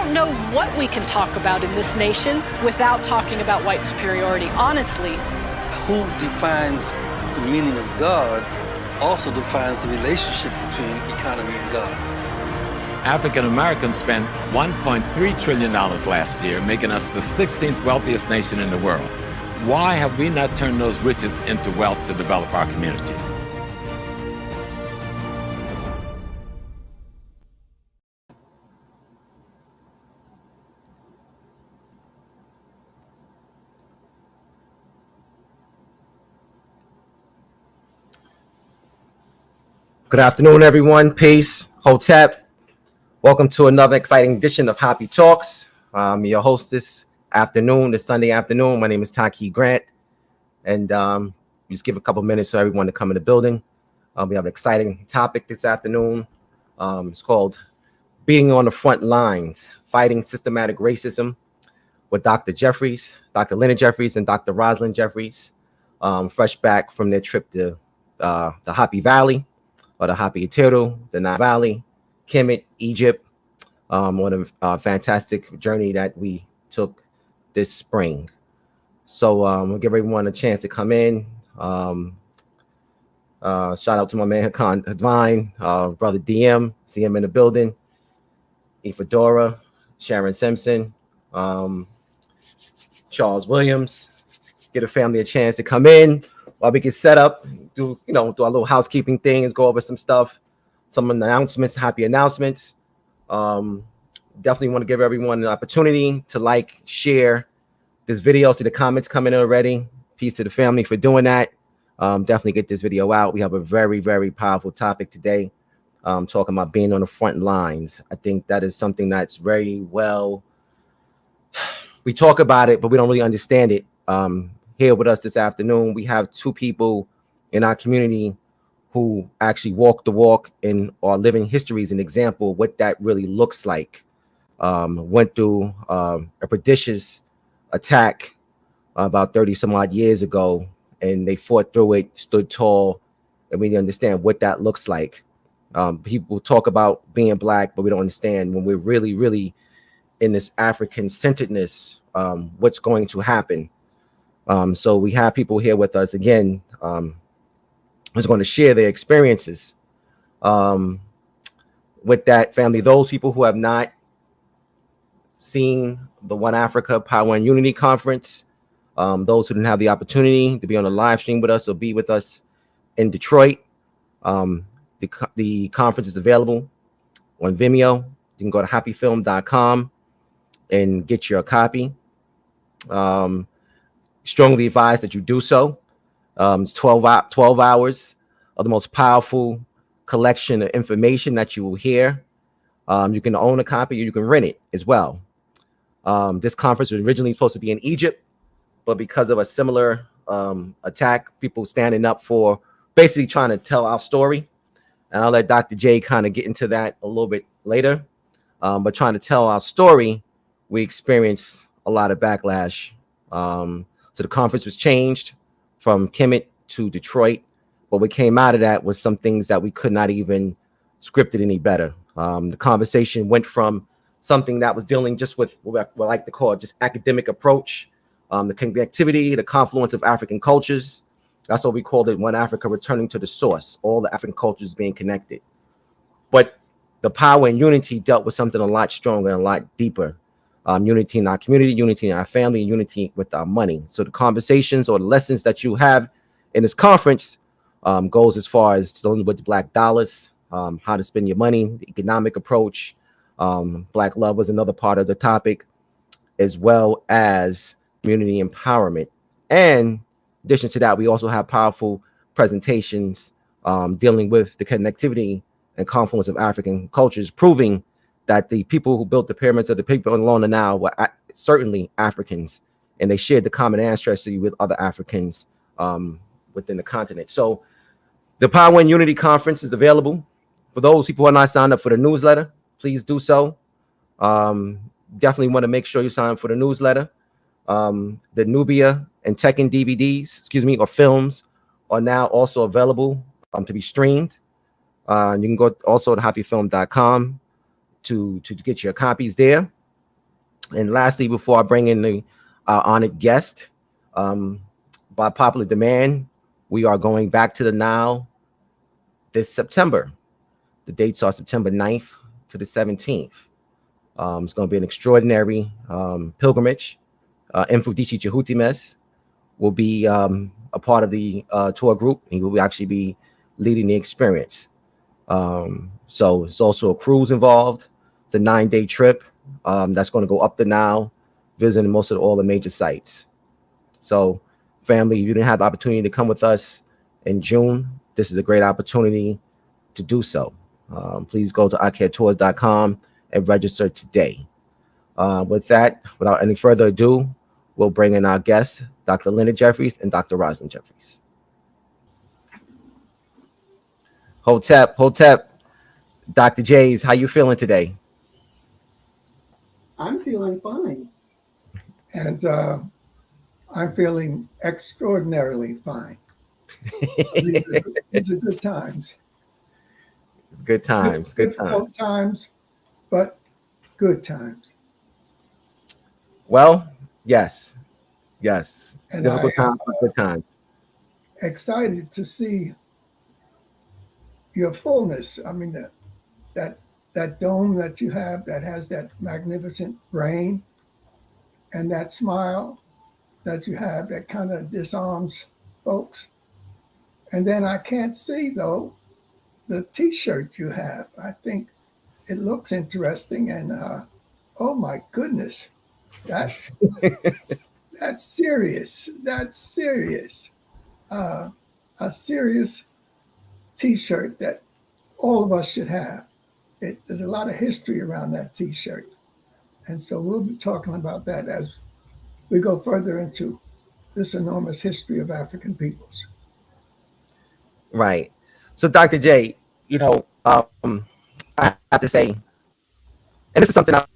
don't know what we can talk about in this nation without talking about white superiority, honestly. Who defines the meaning of God also defines the relationship between economy and God. African Americans spent $1.3 trillion last year, making us the 16th wealthiest nation in the world. Why have we not turned those riches into wealth to develop our community? Good afternoon, everyone. Peace. Hotep. Welcome to another exciting edition of HAPI Talks. I'm your host this Sunday afternoon. My name is Taki Grant. And just give a couple minutes for everyone to come in the building. We have an exciting topic this afternoon. It's called Being on the Front Lines, Fighting Systematic Racism with Dr. Jeffries, Dr. Leonard Jeffries and Dr. Rosalind Jeffries, fresh back from their trip to the HAPI Valley, or the HAPI the Nile Valley, Kemet, Egypt. What a fantastic journey that we took this spring. So we'll give everyone a chance to come in. Shout out to my man Hakan Divine, brother DM, see him in the building. Ifadora, Sharon Simpson, Charles Williams. Get a family a chance to come in while we get set up. Do our little housekeeping thing and go over some stuff, some announcements, happy announcements. Definitely want to give everyone an opportunity to like, share this video. See the comments coming in already. Peace to the family for doing that. Definitely get this video out. We have a very, very powerful topic today, talking about being on the front lines. I think that is something that's very well, we talk about it, but we don't really understand it. Here with us this afternoon, we have two people in our community who actually walk the walk and are living history as an example of what that really looks like. Went through a prodigious attack about 30 some odd years ago, and they fought through it, stood tall, and we understand what that looks like. People talk about being Black, but we don't understand when we're really, really in this African centeredness, what's going to happen. So we have people here with us again, who's going to share their experiences with that family. Those people who have not seen the One Africa Power and Unity Conference, those who didn't have the opportunity to be on a live stream with us or be with us in Detroit, the conference is available on Vimeo. You can go to hapifilm.com and get your copy. Strongly advise that you do so. It's 12 hours of the most powerful collection of information that you will hear. You can own a copy or you can rent it as well. This conference was originally supposed to be in Egypt, but because of a similar attack, people standing up for basically trying to tell our story. And I'll let Dr. J kind of get into that a little bit later. But trying to tell our story, we experienced a lot of backlash. So the conference was changed from Kemet to Detroit. But what came out of that was some things that we could not even script it any better. The conversation went from something that was dealing just with what I like to call just academic approach, the connectivity, the confluence of African cultures. That's what we called it, One Africa returning to the source, all the African cultures being connected. But the power and unity dealt with something a lot stronger and a lot deeper. Unity in our community, unity in our family, and unity with our money. So the conversations or the lessons that you have in this conference goes as far as dealing with the Black dollars, how to spend your money, the economic approach. Black love was another part of the topic, as well as community empowerment. And in addition to that, we also have powerful presentations dealing with the connectivity and confluence of African cultures, proving that the people who built the pyramids or the people along the Nile were certainly Africans, and they shared the common ancestry with other Africans within the continent. So the Power and Unity Conference is available. For those people who are not signed up for the newsletter, please do so. Definitely want to make sure you sign up for the newsletter. The Nubia and Tekken DVDs, or films, are now also available to be streamed. You can go also to hapifilm.com to get your copies there. And lastly, before I bring in the honored guest, um, by popular demand, we are going back to the Nile this September. The dates are September 9th to the 17th. It's going to be an extraordinary pilgrimage. Mfudisi Chahutimes will be a part of the tour group. He will actually be leading the experience. So it's also a cruise involved. It's a 9-day trip that's going to go up the Nile, visiting most of all the major sites. So, family, if you didn't have the opportunity to come with us in June, this is a great opportunity to do so. Please go to iCareTours.com and register today. With that, without any further ado, we'll bring in our guests, Dr. Leonard Jeffries and Dr. Rosalind Jeffries. Hotep, Dr. Jays, how you feeling today? I'm feeling fine. And I'm feeling extraordinarily fine. So these are good times. Good times. Difficult times, but good times. Well, yes. And Difficult times, but good times. Excited to see your fullness. I mean, that dome that you have that has that magnificent brain and that smile that you have that kind of disarms folks. And then I can't see, though, the T-shirt you have. I think it looks interesting. And oh, my goodness, that's serious. That's serious. A serious T-shirt that all of us should have. There's a lot of history around that T-shirt. And so we'll be talking about that as we go further into this enormous history of African peoples. Right. So, Dr. J, I have to say, and this is something I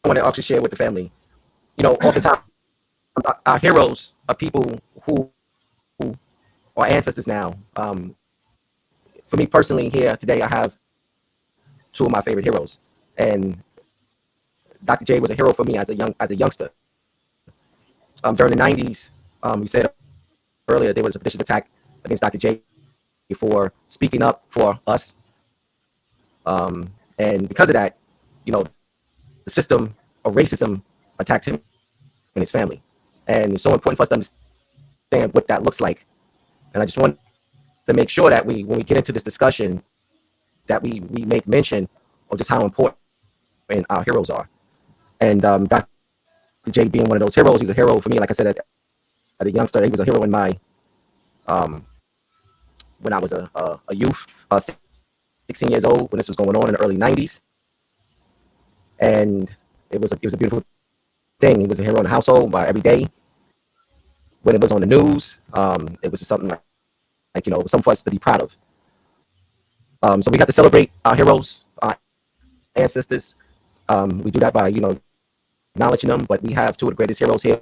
want to actually share with the family. Oftentimes, our heroes are people who are ancestors now. For me personally, here today, I have two of my favorite heroes, and Dr. J was a hero for me as a youngster. During the 90s, we said earlier there was a vicious attack against Dr. J for speaking up for us, and because of that, the system of racism attacked him and his family, and it's so important for us to understand what that looks like. And I just want to make sure that when we get into this discussion, that we make mention of just how important our heroes are. And Dr. J being one of those heroes, he's a hero for me. Like I said, at a youngster, he was a hero in my when I was a youth, 16 years old, when this was going on in the early 90s. And it was a beautiful thing. He was a hero in the household by every day. When it was on the news, it was just something like it was something for us to be proud of. So we got to celebrate our heroes, our ancestors. We do that by, acknowledging them, but we have two of the greatest heroes here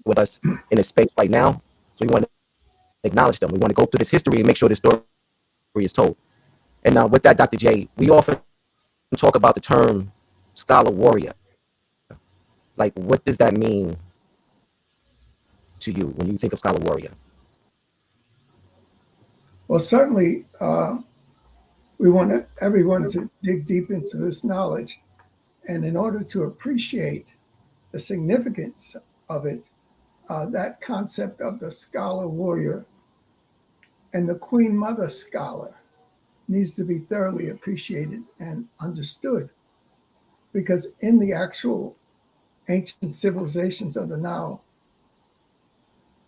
with us in this space right now. So we want to acknowledge them. We want to go through this history and make sure this story is told. And now with that, Dr. J, we often talk about the term scholar warrior. Like, what does that mean to you when you think of scholar warrior? Well, certainly, we want everyone to dig deep into this knowledge. And in order to appreciate the significance of it, that concept of the scholar warrior and the Queen Mother scholar needs to be thoroughly appreciated and understood. Because in the actual ancient civilizations of the Nile,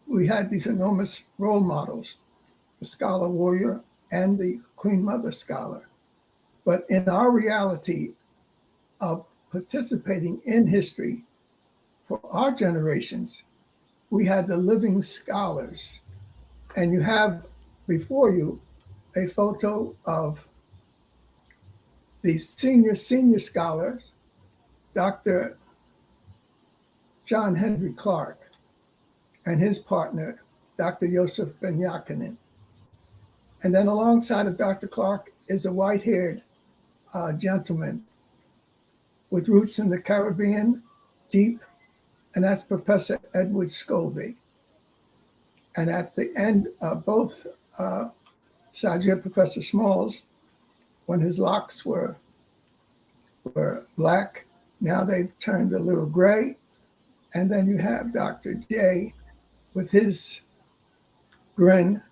we had these enormous role models, the scholar warrior and the Queen Mother scholar. But in our reality of participating in history for our generations, we had the living scholars. And you have before you a photo of the senior scholars, Dr. John Henry Clark and his partner, Dr. Yosef Ben Yakinen. And then alongside of Dr. Clark is a white-haired gentleman with roots in the Caribbean deep, and that's Professor Edward Scobie. And at the end, both sides, you have Professor Smalls, when his locks were black, now they've turned a little gray. And then you have Dr. J with his grin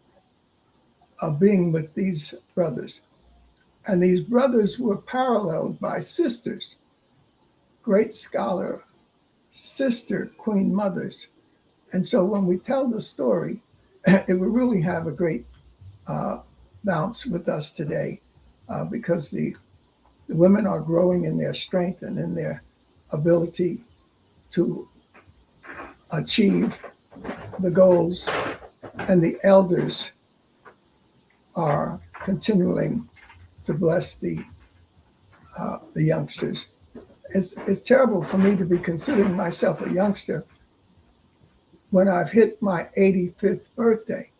of being with these brothers. And these brothers were paralleled by sisters, great scholar, sister queen mothers. And so when we tell the story, it will really have a great bounce with us today because the women are growing in their strength and in their ability to achieve the goals, and the elders are continuing to bless the youngsters. It's terrible for me to be considering myself a youngster when I've hit my 85th birthday.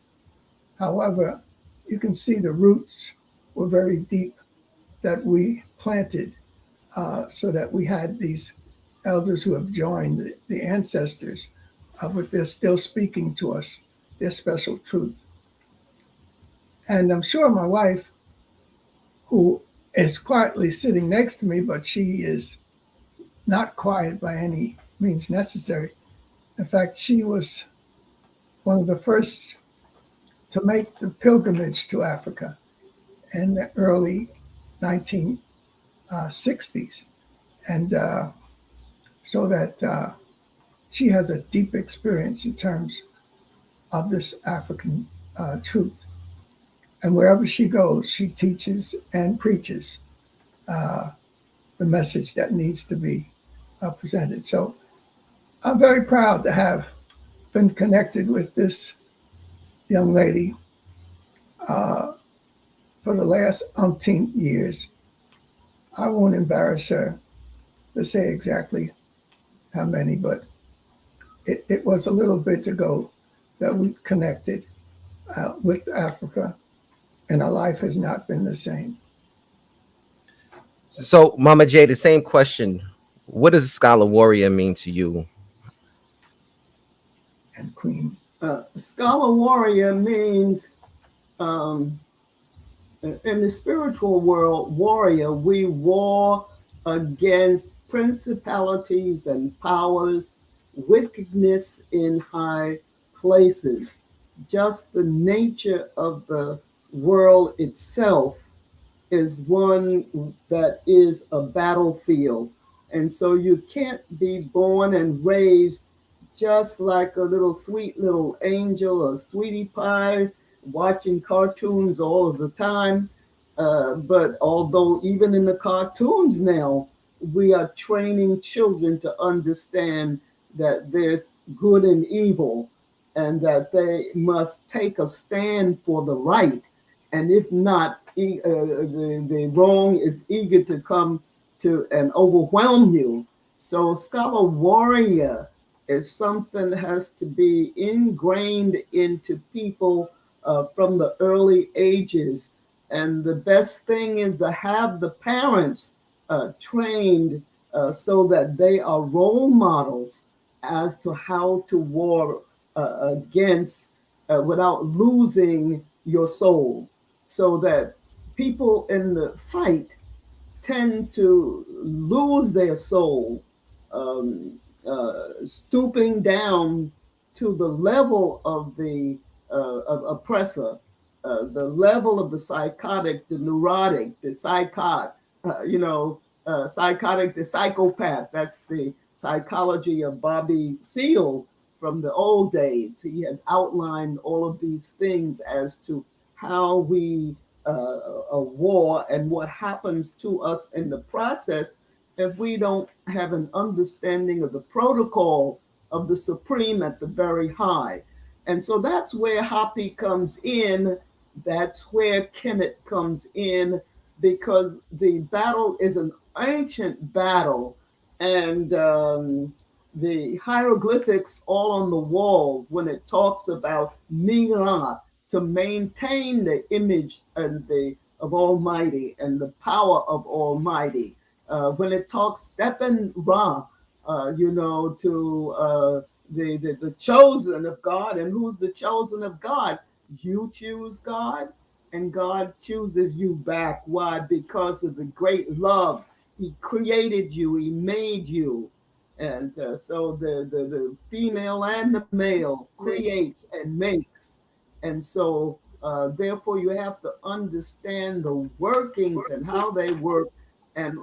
However, you can see the roots were very deep that we planted so that we had these elders who have joined the ancestors, but they're still speaking to us their special truth. And I'm sure my wife, who is quietly sitting next to me, but she is not quiet by any means necessary. In fact, she was one of the first to make the pilgrimage to Africa in the early 1960s. And so that she has a deep experience in terms of this African truth. And wherever she goes, she teaches and preaches the message that needs to be presented. So I'm very proud to have been connected with this young lady for the last umpteen years. I won't embarrass her to say exactly how many, but it was a little bit ago that we connected with Africa, and our life has not been the same. So, Mama J, the same question. What does a scholar warrior mean to you? And Queen. Scholar warrior means, in the spiritual world, warrior, we war against principalities and powers, wickedness in high places. Just the nature of the world itself is one that is a battlefield. And so you can't be born and raised just like a little sweet little angel or sweetie pie watching cartoons all of the time. But although even in the cartoons now, we are training children to understand that there's good and evil and that they must take a stand for the right. And if not, the wrong is eager to come to and overwhelm you. So scholar warrior is something that has to be ingrained into people from the early ages. And the best thing is to have the parents trained so that they are role models as to how to war against without losing your soul, so that people in the fight tend to lose their soul, stooping down to the level of the oppressor, the level of the psychotic, the neurotic, the psychotic, the psychopath. That's the psychology of Bobby Seale from the old days. He had outlined all of these things as to how we war and what happens to us in the process if we don't have an understanding of the protocol of the supreme at the very high. And so that's where HAPI comes in. That's where Kenneth comes in, because the battle is an ancient battle. And the hieroglyphics all on the walls, when it talks about Mira, to maintain the image of Almighty and the power of Almighty. When it talks Stepan Ra, to the chosen of God. And who's the chosen of God? You choose God, and God chooses you back. Why? Because of the great love. He created you. He made you. And so the female and the male creates and makes. And so therefore you have to understand the workings and how they work, and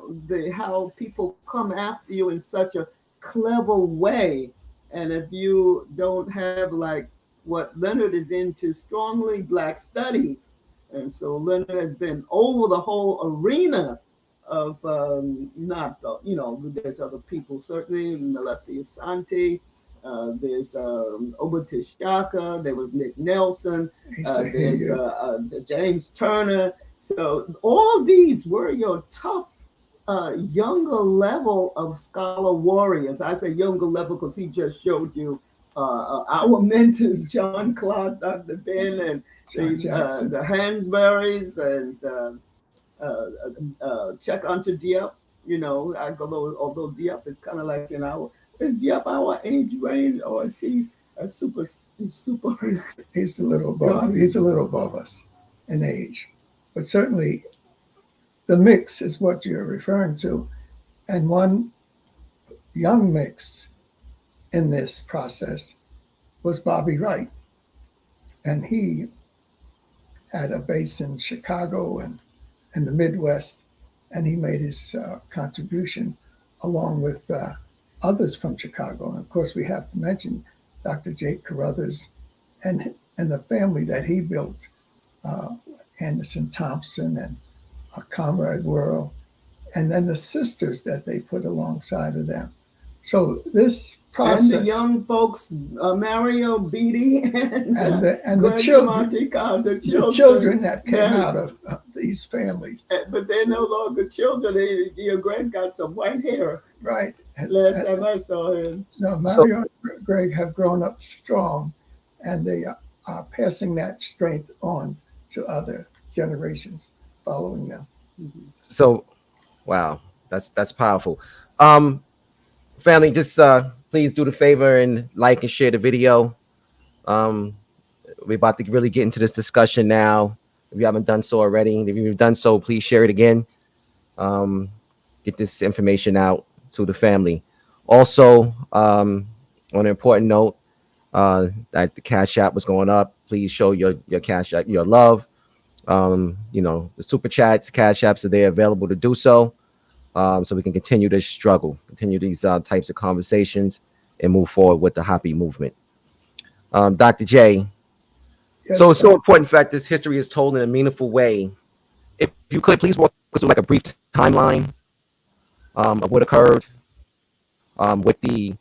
how people come after you in such a clever way. And if you don't have, like what Leonard is into, strongly Black studies, and so Leonard has been over the whole arena of not, there's other people, certainly, Malefi Asante, there's Obatish Shaka, there was Nick Nelson, there's James Turner. So all these were your tough, younger level of scholar warriors. I say younger level because he just showed you our mentors, John Clark, Dr. Ben, and the Hansberries, and check onto Diep. Although Diep is kind of like is Diep our age range, or is he a super? He's a little above. He's a little above us in age, but certainly the mix is what you're referring to, and one young mix in this process was Bobby Wright, and he had a base in Chicago and in the Midwest, and he made his contribution along with others from Chicago. And of course, we have to mention Dr. Jake Carruthers and the family that he built, Anderson Thompson and Comrade Worrell, and then the sisters that they put alongside of them. So this process, and the young folks, Mario Beatty and the children that came out of these families. But they're no longer children. Your Greg got some white hair. Right. Last time I saw him. No, Mario and Greg have grown up strong, and they are passing that strength on to other generations following them. Mm-hmm. So, wow, that's powerful. Family, just please do the favor and like and share the video. We're about to really get into this discussion now. If you haven't done so already, if you've done so, please share it again. Get this information out to the family. Also, on an important note, that the Cash App was going up. Please show your Cash App, your love. The Super Chats, Cash Apps are there available to do so. So we can continue this struggle, continue these types of conversations, and move forward with the HAPI movement. Dr. J, yes, so it's so important that this history is told in a meaningful way. If you could please walk us through like a brief timeline of what occurred with the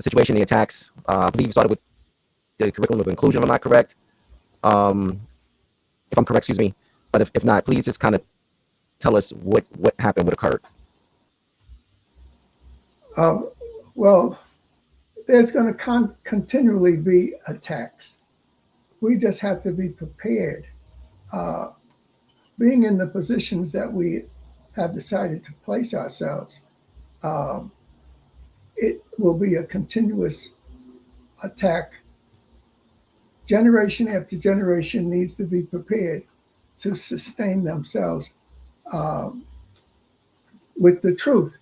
situation, the attacks. I believe you started with the curriculum of inclusion. Am I correct? If I'm correct, excuse me. But if not, please just kind of tell us what happened, what occurred. Well, there's going to continually be attacks. We just have to be prepared. Being in the positions that we have decided to place ourselves, it will be a continuous attack. Generation after generation needs to be prepared to sustain themselves with the truth.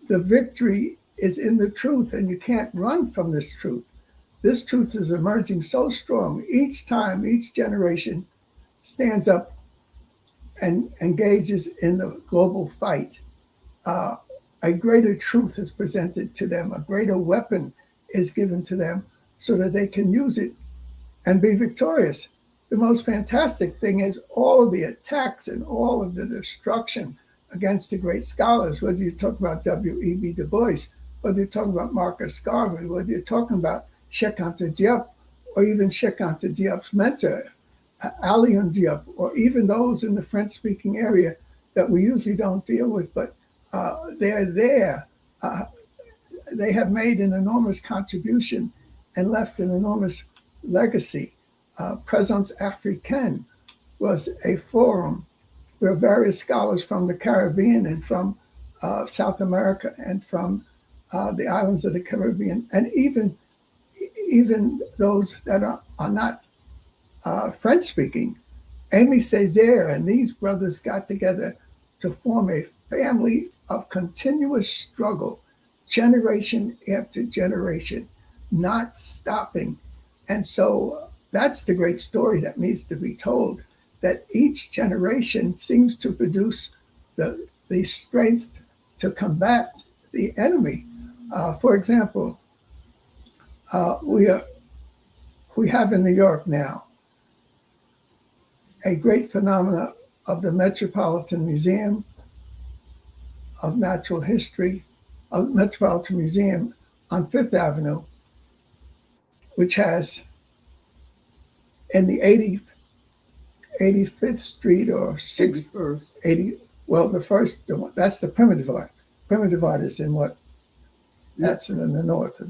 The victory is in the truth, and you can't run from this truth. This truth is emerging so strong. Each time, each generation stands up and engages in the global fight. A greater truth is presented to them. A greater weapon is given to them so that they can use it and be victorious. The most fantastic thing is all of the attacks and all of the destruction against the great scholars, whether you're talking about W.E.B. Du Bois, whether you're talking about Marcus Garvey, whether you're talking about Cheikh Anta Diop, or even Cheikh Anta Diop's mentor, Alioune Diop, or even those in the French-speaking area that we usually don't deal with, but they're there. They have made an enormous contribution and left an enormous legacy. Présence Africaine was a forum where various scholars from the Caribbean and from South America and from the islands of the Caribbean, and even those that are not French speaking. Aimé Césaire and these brothers got together to form a family of continuous struggle, generation after generation, not stopping. And so that's the great story that needs to be told, that each generation seems to produce the strength to combat the enemy. For example, we have in New York now a great phenomena of the Metropolitan Museum of Natural History, of Metropolitan Museum on Fifth Avenue, which has in the 85th Street or 6th, 80, well, the first, that's the primitive art. Primitive art is in what? That's in the north.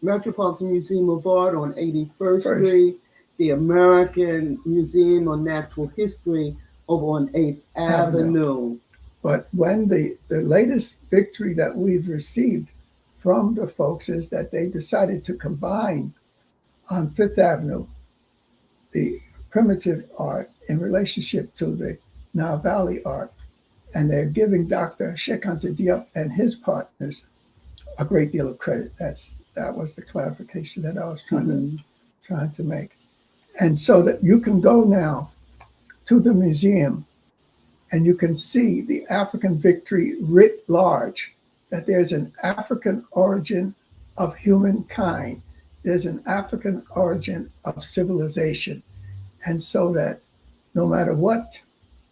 Metropolitan Museum of Art on 81st Street, the American Museum of Natural History over on 8th Avenue. But when the latest victory that we've received from the folks is that they decided to combine on Fifth Avenue the primitive art in relationship to the Nile Valley art. And they're giving Dr. Cheikh Anta Diop and his partners a great deal of credit. That was the clarification that I was trying to make. And so that you can go now to the museum and you can see the African victory writ large, that there's an African origin of humankind. There's an African origin of civilization. And so that no matter what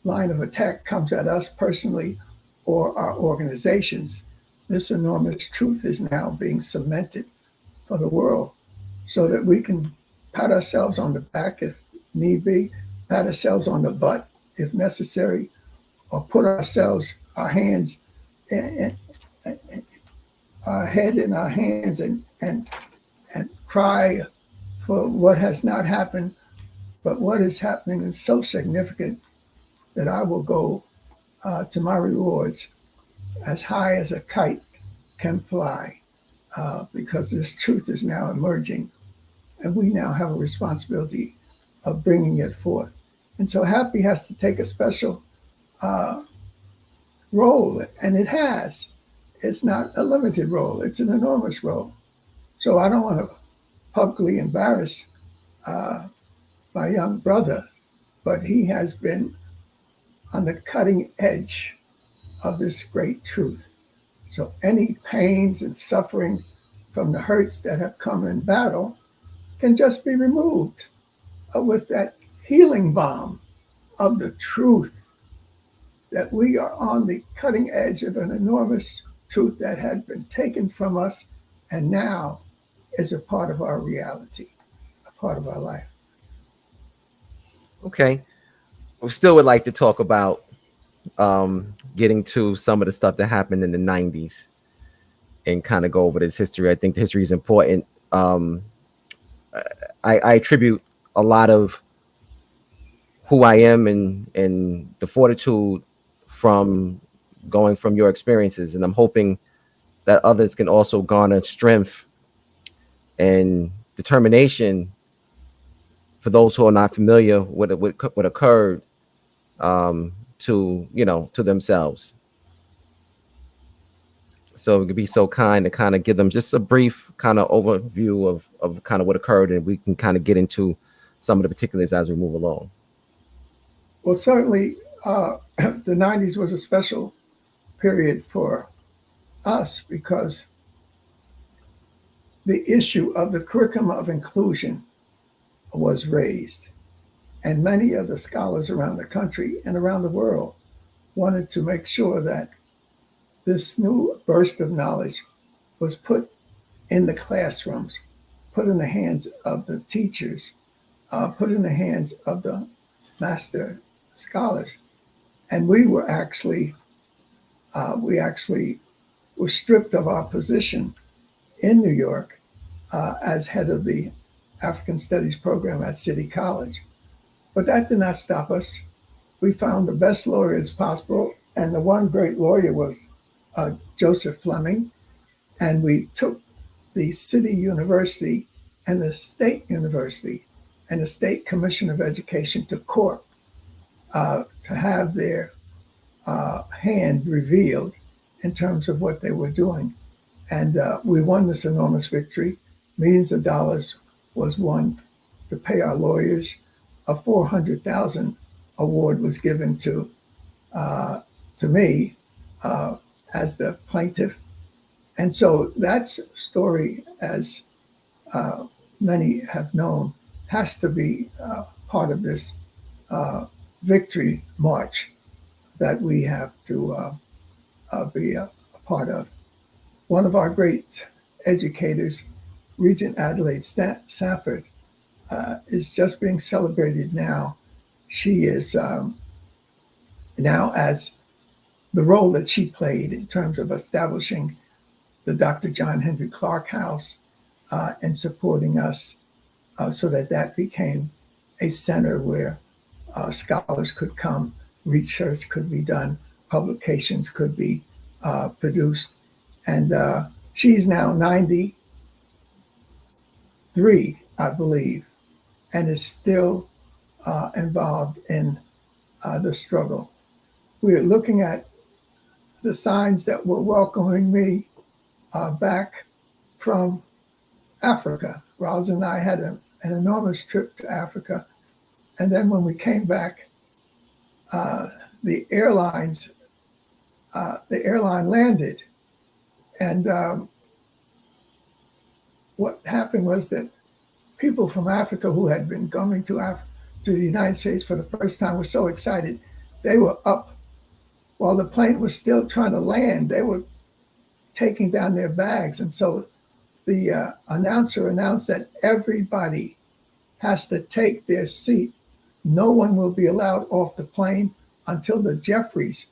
line of attack comes at us personally or our organizations, this enormous truth is now being cemented for the world so that we can pat ourselves on the back if need be, pat ourselves on the butt if necessary, or put our hands, our head in our hands and cry for what has not happened. But what is happening is so significant that I will go to my rewards as high as a kite can fly, because this truth is now emerging, and we now have a responsibility of bringing it forth. And so HAPI has to take a special role, and it has. It's not a limited role, it's an enormous role. So I don't want to publicly embarrass my young brother, but he has been on the cutting edge of this great truth. So any pains and suffering from the hurts that have come in battle can just be removed with that healing balm of the truth, that we are on the cutting edge of an enormous truth that had been taken from us and now is a part of our reality, a part of our life. Okay. I still would like to talk about getting to some of the stuff that happened in the 90s and kind of go over this history. I think the history is important. I attribute a lot of who I am and the fortitude from going from your experiences. And I'm hoping that others can also garner strength and determination for those who are not familiar with what occurred to themselves. So it could be so kind to kind of give them just a brief kind of overview of kind of what occurred, and we can kind of get into some of the particulars as we move along. Well, certainly the 90s was a special period for us because the issue of the curriculum of inclusion was raised. And many of the scholars around the country and around the world wanted to make sure that this new burst of knowledge was put in the classrooms, put in the hands of the teachers, put in the hands of the master scholars. And we were actually were stripped of our position in New York as head of the African Studies program at City College. But that did not stop us. We found the best lawyers possible, and the one great lawyer was Joseph Fleming, and we took the city university and the state university and the State Commission of Education to court to have their hand revealed in terms of what they were doing. And we won this enormous victory. Millions of dollars was won to pay our lawyers. A $400,000 award was given to me as the plaintiff. And so that story, as many have known, has to be part of this victory march that we have to be a part of. One of our great educators, Regent Adelaide Safford, is just being celebrated now. She is now, as the role that she played in terms of establishing the Dr. John Henry Clark House and supporting us so that became a center where scholars could come, research could be done, publications could be produced. And she's now 93, I believe, and is still involved in the struggle. We're looking at the signs that were welcoming me back from Africa. Rosalind and I had an enormous trip to Africa. And then when we came back, the airline landed. And what happened was that people from Africa who had been coming to the United States for the first time were so excited. They were up while the plane was still trying to land. They were taking down their bags. And so the announcer announced that everybody has to take their seat. No one will be allowed off the plane until the Jeffries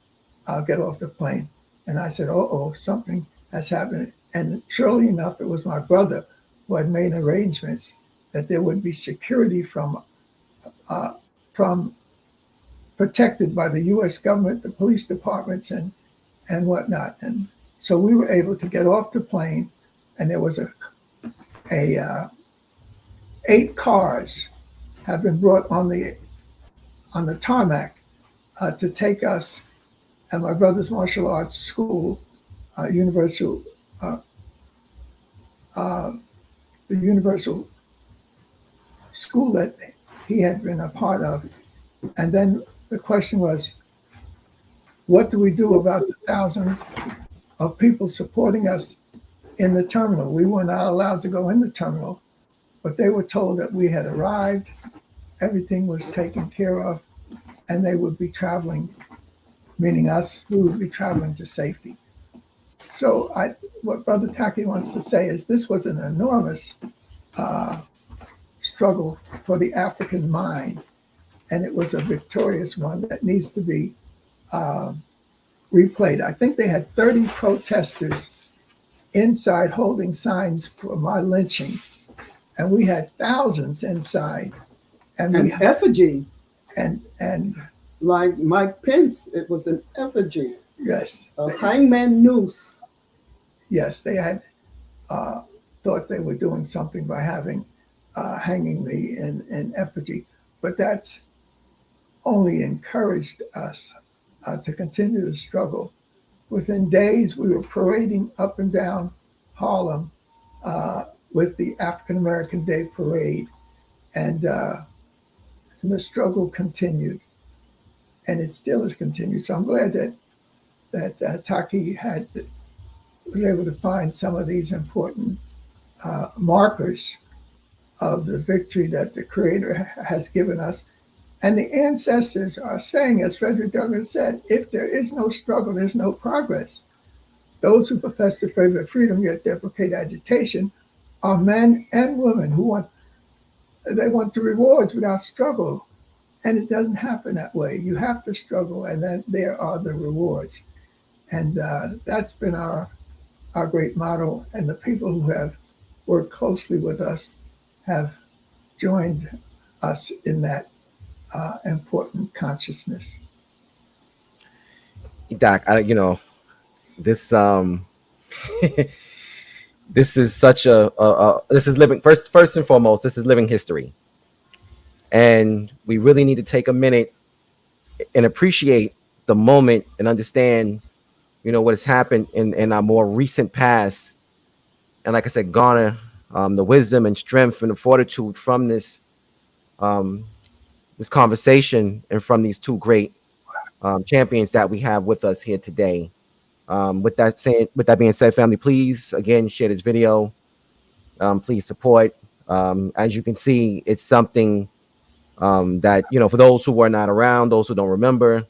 get off the plane. And I said, something has happened. And surely enough, it was my brother who had made arrangements that there would be security from protected by the U.S. government, the police departments, and whatnot. And so we were able to get off the plane, and there was 8 cars have been brought on the tarmac to take us at my brother's martial arts school, the Universal school that he had been a part of. And then the question was, what do we do about the thousands of people supporting us in the terminal? We were not allowed to go in the terminal, but they were told that we had arrived, everything was taken care of, and they would be traveling, meaning us, we would be traveling to safety. So what Brother Taki wants to say is this was an enormous struggle for the African mind, and it was a victorious one that needs to be replayed. I think they had 30 protesters inside holding signs for my lynching, and we had thousands inside. And we effigy. And like Mike Pence, it was an effigy. Yes. A hangman noose. Yes, they had thought they were doing something by having hanging me in effigy, but that's only encouraged us to continue the struggle. Within days, we were parading up and down Harlem with the African American Day Parade, and the struggle continued, and it still has continued. So I'm glad that Taki was able to find some of these important markers of the victory that the Creator has given us. And the ancestors are saying, as Frederick Douglass said, if there is no struggle, there's no progress. Those who profess the favor of freedom yet deprecate agitation are men and women who want the rewards without struggle. And it doesn't happen that way. You have to struggle, and then there are the rewards. And that's been our great motto. And the people who have worked closely with us have joined us in that important consciousness. Doc, This this is such this is living first and foremost, this is living history. And we really need to take a minute and appreciate the moment and understand, what has happened in our more recent past. And like I said, garner the wisdom and strength and the fortitude from this this conversation and from these two great champions that we have with us here today. With that being said, family, please again share this video. Please support. As you can see, it's something that for those who were not around, those who don't remember,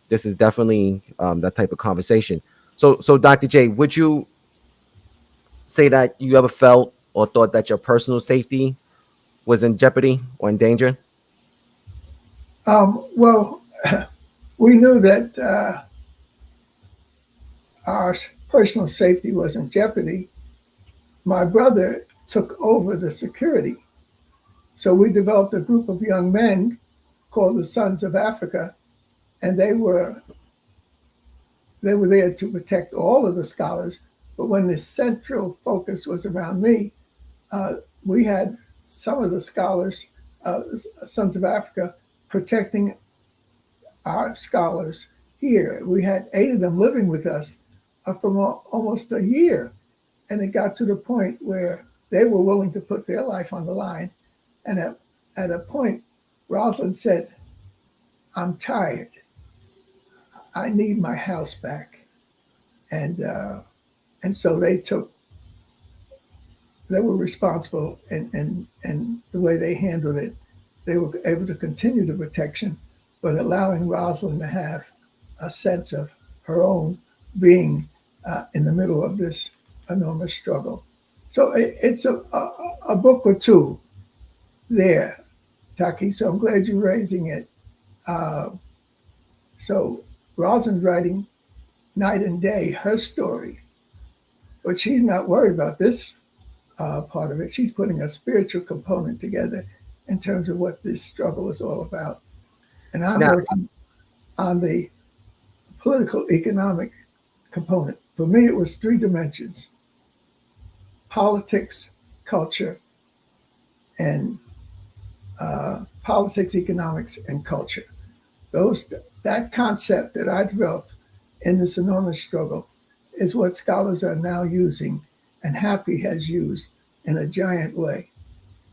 this is definitely that type of conversation. So Dr. J, would you say that you ever felt or thought that your personal safety was in jeopardy or in danger? Well, we knew that our personal safety was in jeopardy. My brother took over the security. So we developed a group of young men called the Sons of Africa, and they were there to protect all of the scholars. But when the central focus was around me, we had some of the scholars, Sons of Africa, protecting our scholars here. We had 8 of them living with us for almost a year. And it got to the point where they were willing to put their life on the line. And at a point, Rosalind said, "I'm tired. I need my house back." And so they were responsible, and the way they handled it, they were able to continue the protection, but allowing Rosalind to have a sense of her own being in the middle of this enormous struggle. So it's a book or two there, Taki. So I'm glad you're raising it. So Rosalind's writing night and day her story, but she's not worried about this part of it. She's putting a spiritual component together in terms of what this struggle is all about. And I'm working on the political economic component. For me, it was 3 dimensions: politics, culture, and politics, economics, and culture. That concept that I developed in this enormous struggle is what scholars are now using, and HAPI has used in a giant way.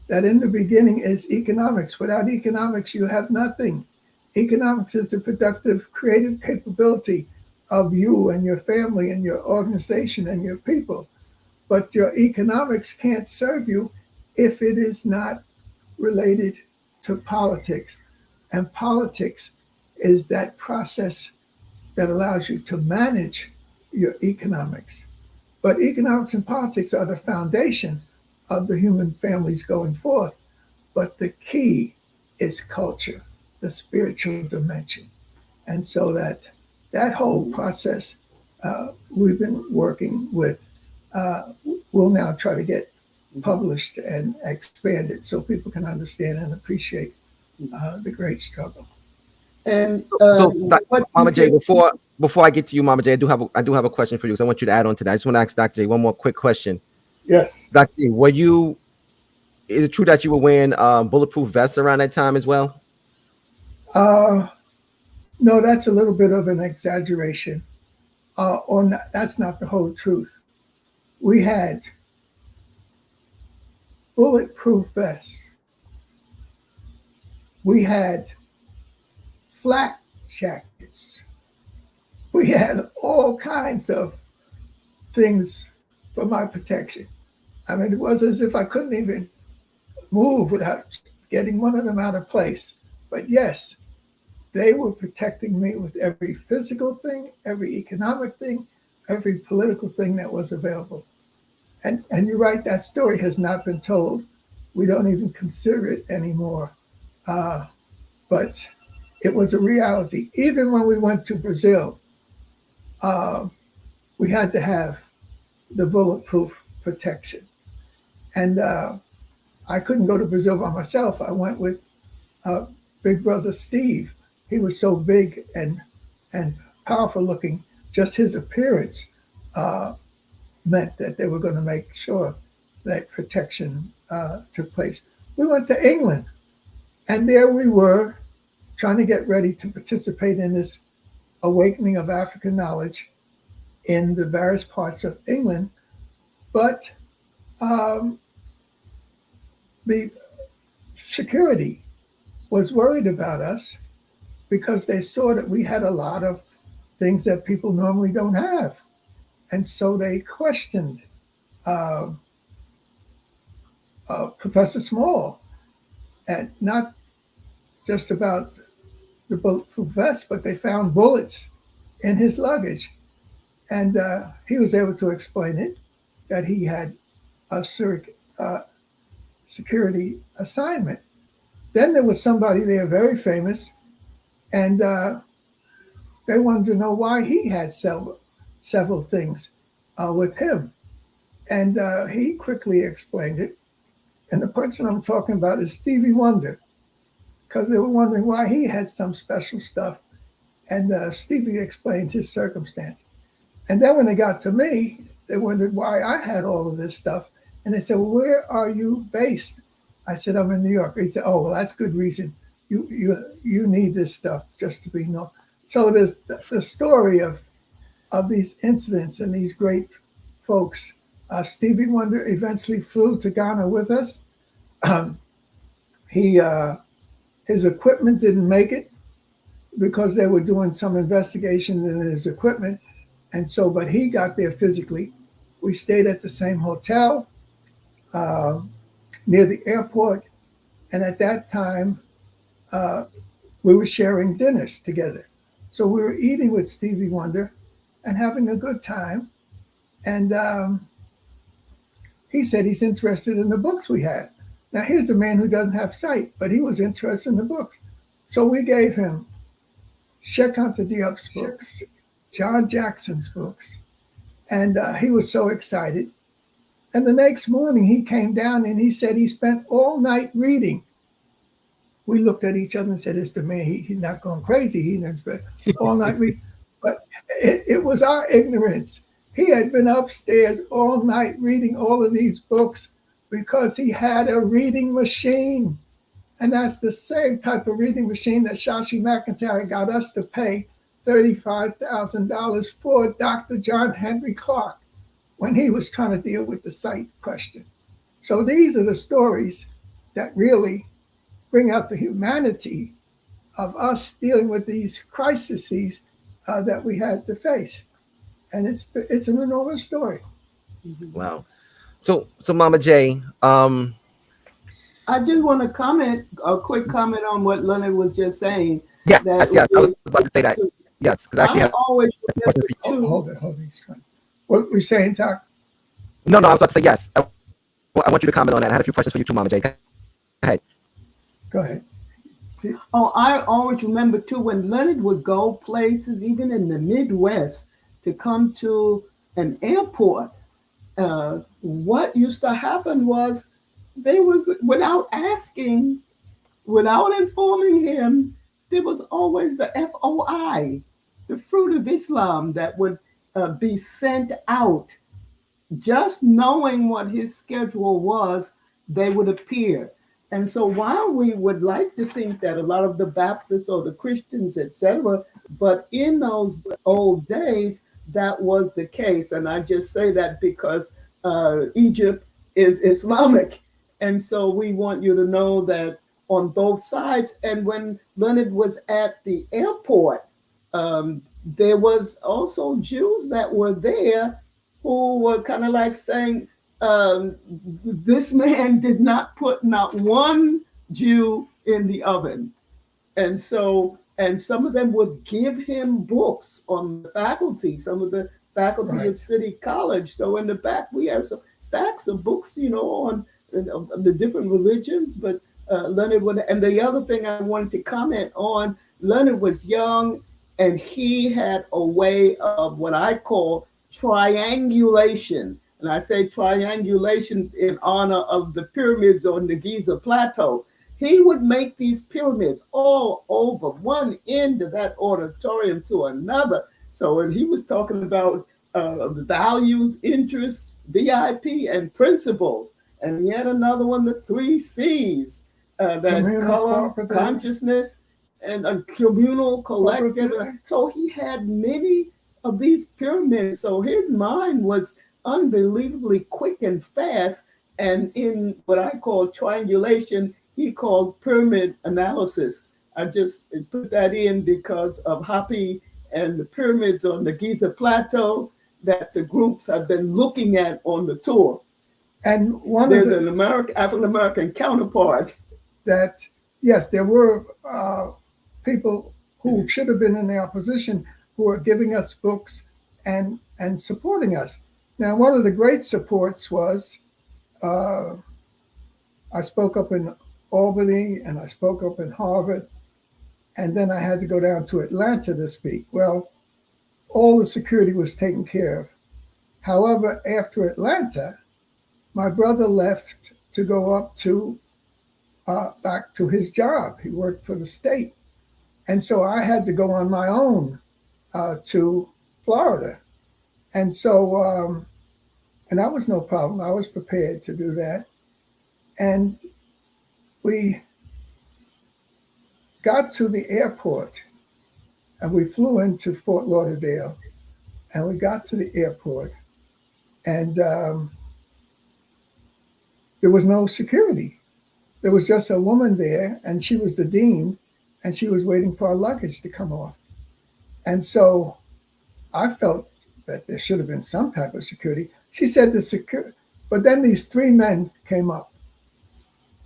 That in the beginning is economics. Without economics, you have nothing. Economics is the productive, creative capability of you and your family and your organization and your people. But your economics can't serve you if it is not related to politics. And politics is that process that allows you to manage your economics. But economics and politics are the foundation of the human families going forth. But the key is culture, the spiritual dimension. And so that whole process we've been working with, we'll now try to get published and expanded so people can understand and appreciate the great struggle. And Mama J, before I get to you, Mama J, I do have a question for you, because I want you to add on to that. I just want to ask Dr. J one more quick question. Yes. Dr. J, is it true that you were wearing bulletproof vests around that time as well? No, that's a little bit of an exaggeration. That's not the whole truth. We had bulletproof vests. We had flak jackets. We had all kinds of things for my protection. I mean, it was as if I couldn't even move without getting one of them out of place. But yes, they were protecting me with every physical thing, every economic thing, every political thing that was available. And you're right, that story has not been told. We don't even consider it anymore. But it was a reality. Even when we went to Brazil, we had to have the bulletproof protection. And I couldn't go to Brazil by myself. I went with big brother Steve. He was so big and powerful looking, just his appearance meant that they were going to make sure that protection took place. We went to England, and there we were trying to get ready to participate in this awakening of African knowledge in the various parts of England. But the security was worried about us because they saw that we had a lot of things that people normally don't have. And so they questioned Professor Small, and not just about the bulletproof vest, but they found bullets in his luggage. And he was able to explain it, that he had a security assignment. Then there was somebody there very famous, and they wanted to know why he had several things with him. And he quickly explained it. And the person I'm talking about is Stevie Wonder, because they were wondering why he had some special stuff. And Stevie explained his circumstance. And then when they got to me, they wondered why I had all of this stuff. And they said, well, where are you based? I said, I'm in New York. He said, oh, well, that's good reason. You need this stuff just to be known. So there's the story of these incidents and these great folks. Stevie Wonder eventually flew to Ghana with us. His equipment didn't make it because they were doing some investigation in his equipment. And so, but he got there physically. We stayed at the same hotel near the airport. And at that time, we were sharing dinners together. So we were eating with Stevie Wonder and having a good time. And he said he's interested in the books we had. Now, here's a man who doesn't have sight, but he was interested in the books. So we gave him Cheikh Anta Diop's books, John Jackson's books, and he was so excited. And the next morning he came down and he said he spent all night reading. We looked at each other and said, it's the man, he's not going crazy. He didn't spend all night reading. But it was our ignorance. He had been upstairs all night reading all of these books because he had a reading machine. And that's the same type of reading machine that Shashi McIntyre got us to pay $35,000 for Dr. John Henry Clark when he was trying to deal with the sight question. So these are the stories that really bring out the humanity of us dealing with these crises that we had to face. And it's an enormous story. Wow. So Mama J, I just want to comment, a quick comment on what Leonard was just saying. Yes, I was about to say that. Yes, because actually I always remember too. Hold it. What were you saying, Doc? No, I was about to say yes. I want you to comment on that. I had a few questions for you too, Mama J. Go ahead. See? Oh, I always remember too when Leonard would go places, even in the Midwest, to come to an airport. What used to happen was there was, without asking, without informing him, there was always the FOI, the Fruit of Islam, that would be sent out. Just knowing what his schedule was, they would appear. And so while we would like to think that a lot of the Baptists or the Christians, etc., but in those old days, that was the case. And I just say that because Egypt is Islamic. And so we want you to know that on both sides. And when Leonard was at the airport, there was also Jews that were there who were kind of like saying, this man did not put not one Jew in the oven. And so, and some of them would give him books on the faculty, some of the faculty of City College. So in the back, we have some stacks of books, on the different religions, but Leonard would, and the other thing I wanted to comment on, Leonard was young and he had a way of what I call triangulation. And I say triangulation in honor of the pyramids on the Giza Plateau. He would make these pyramids all over one end of that auditorium to another. So when he was talking about values, interests, VIP, and principles, and he had another one, the 3 C's, that color, consciousness, and a communal, collective. So he had many of these pyramids. So his mind was unbelievably quick and fast. And in what I call triangulation, he called pyramid analysis. I just put that in because of HAPI and the pyramids on the Giza Plateau that the groups have been looking at on the tour. And there's an African-American counterpart. That, yes, there were people who should have been in the opposition who are giving us books and supporting us. Now, one of the great supports was I spoke up in Albany and I spoke up in Harvard, and then I had to go down to Atlanta to speak. Well, all the security was taken care of. However, after Atlanta, my brother left to go up to back to his job. He worked for the state. And so I had to go on my own to Florida. And so, and that was no problem. I was prepared to do that. And we got to the airport and we flew into Fort Lauderdale, and we got to the airport, and there was no security. There was just a woman there, and she was the dean, and she was waiting for our luggage to come off. And so I felt that there should have been some type of security. She said the security, but then these 3 men came up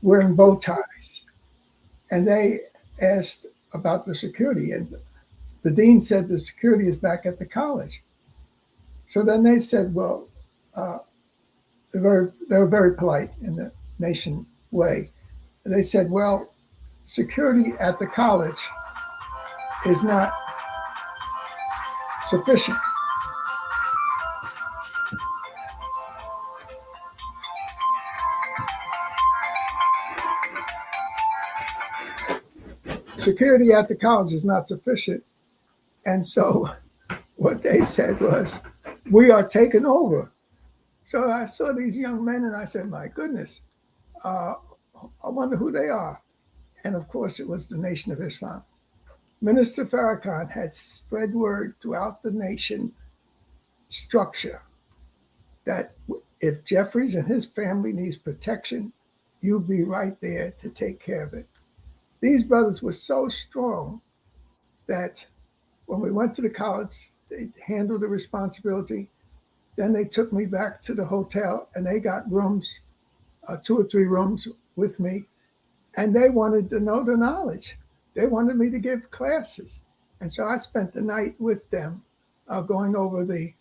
wearing bow ties, and they asked about the security, and the dean said the security is back at the college. So then they said, well, they were very polite in the nation way. They said, well, security at the college is not sufficient. Security at the college is not sufficient. And so what they said was, we are taking over. So I saw these young men and I said, my goodness, I wonder who they are. And of course, it was the Nation of Islam. Minister Farrakhan had spread word throughout the nation structure that if Jeffries and his family needs protection, you'll be right there to take care of it. These brothers were so strong that when we went to the college, they handled the responsibility. Then they took me back to the hotel and they got rooms, 2 or 3 rooms with me. And they wanted to know the knowledge. They wanted me to give classes. And so I spent the night with them, going over the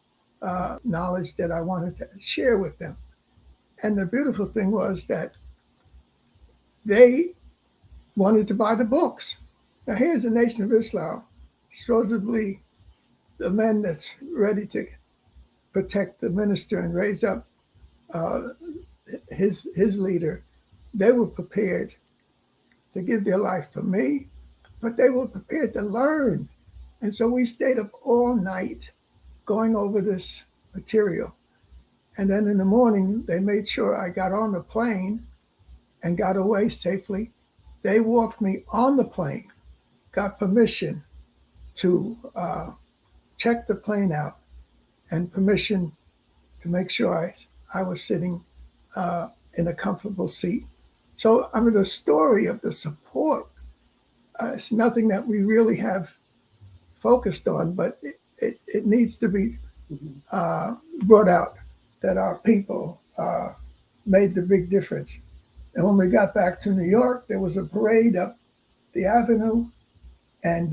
knowledge that I wanted to share with them. And the beautiful thing was that they wanted to buy the books. Now here's the Nation of Islam, supposedly the men that's ready to protect the minister and raise up his leader. They were prepared to give their life for me, but they were prepared to learn. And so we stayed up all night going over this material. And then in the morning, they made sure I got on the plane and got away safely. They walked me on the plane, got permission to check the plane out and permission to make sure I was sitting in a comfortable seat. So, I mean, the story of the support is nothing that we really have focused on, but it needs to be brought out that our people made the big difference. And when we got back to New York, there was a parade up the avenue, and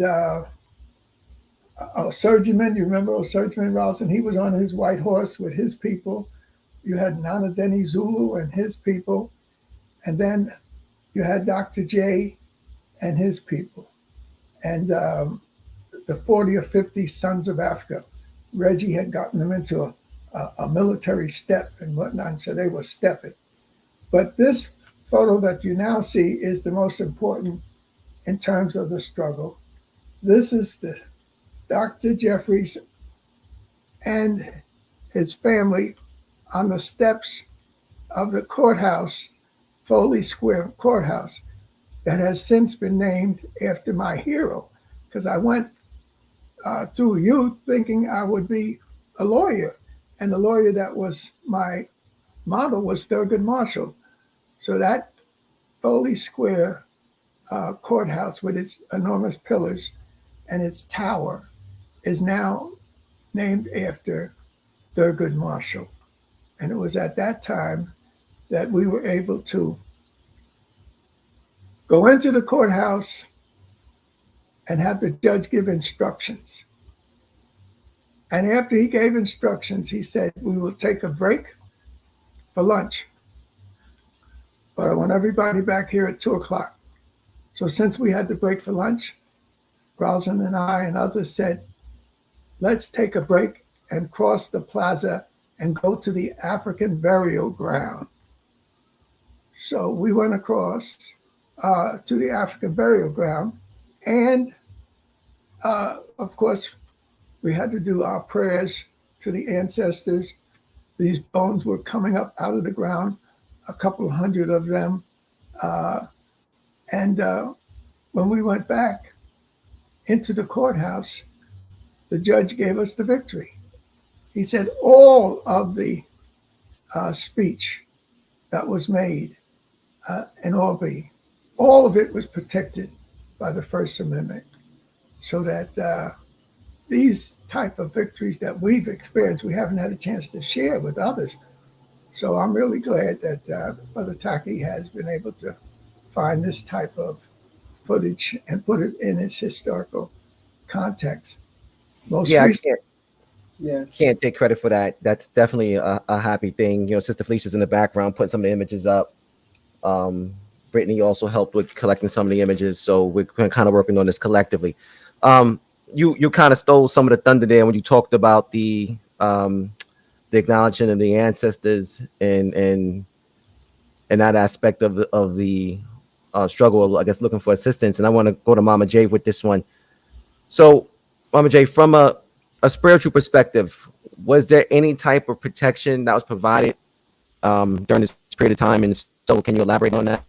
Surgeman, you remember Surgeman Rosalind? He was on his white horse with his people. You had Nana Denny Zulu and his people. And then you had Dr. J and his people. And the 40 or 50 Sons of Africa. Reggie had gotten them into a military step and whatnot, and so they were stepping. But this photo that you now see is the most important in terms of the struggle. This is the Dr. Jeffries and his family on the steps of the courthouse, Foley Square Courthouse, that has since been named after my hero, because I went through youth thinking I would be a lawyer, and the lawyer that was my model was Thurgood Marshall. So that Foley Square courthouse with its enormous pillars and its tower is now named after Thurgood Marshall. And it was at that time that we were able to go into the courthouse and have the judge give instructions. And after he gave instructions, he said, we will take a break for lunch, but I want everybody back here at 2:00. So since we had the break for lunch, Rosalind and I and others said, let's take a break and cross the plaza and go to the African burial ground. So we went across to the African burial ground. And of course, we had to do our prayers to the ancestors. These bones were coming up out of the ground, a couple of hundred of them. And when we went back into the courthouse, the judge gave us the victory. He said all of the speech that was made in Albany, all of it was protected by the First Amendment, so that these type of victories that we've experienced, we haven't had a chance to share with others. So I'm really glad that Brother Taki has been able to find this type of footage and put it in its historical context. Can't take credit for that. That's definitely a happy thing. You know, Sister Felicia's in the background putting some of the images up. Brittany also helped with collecting some of the images, so we're kind of working on this collectively. You kind of stole some of the thunder there when you talked about the acknowledgement of the ancestors and that aspect of the struggle, I guess, looking for assistance. And I want to go to Mama J with this one. So, Mama J, from a spiritual perspective, was there any type of protection that was provided during this period of time? And if so, can you elaborate on that?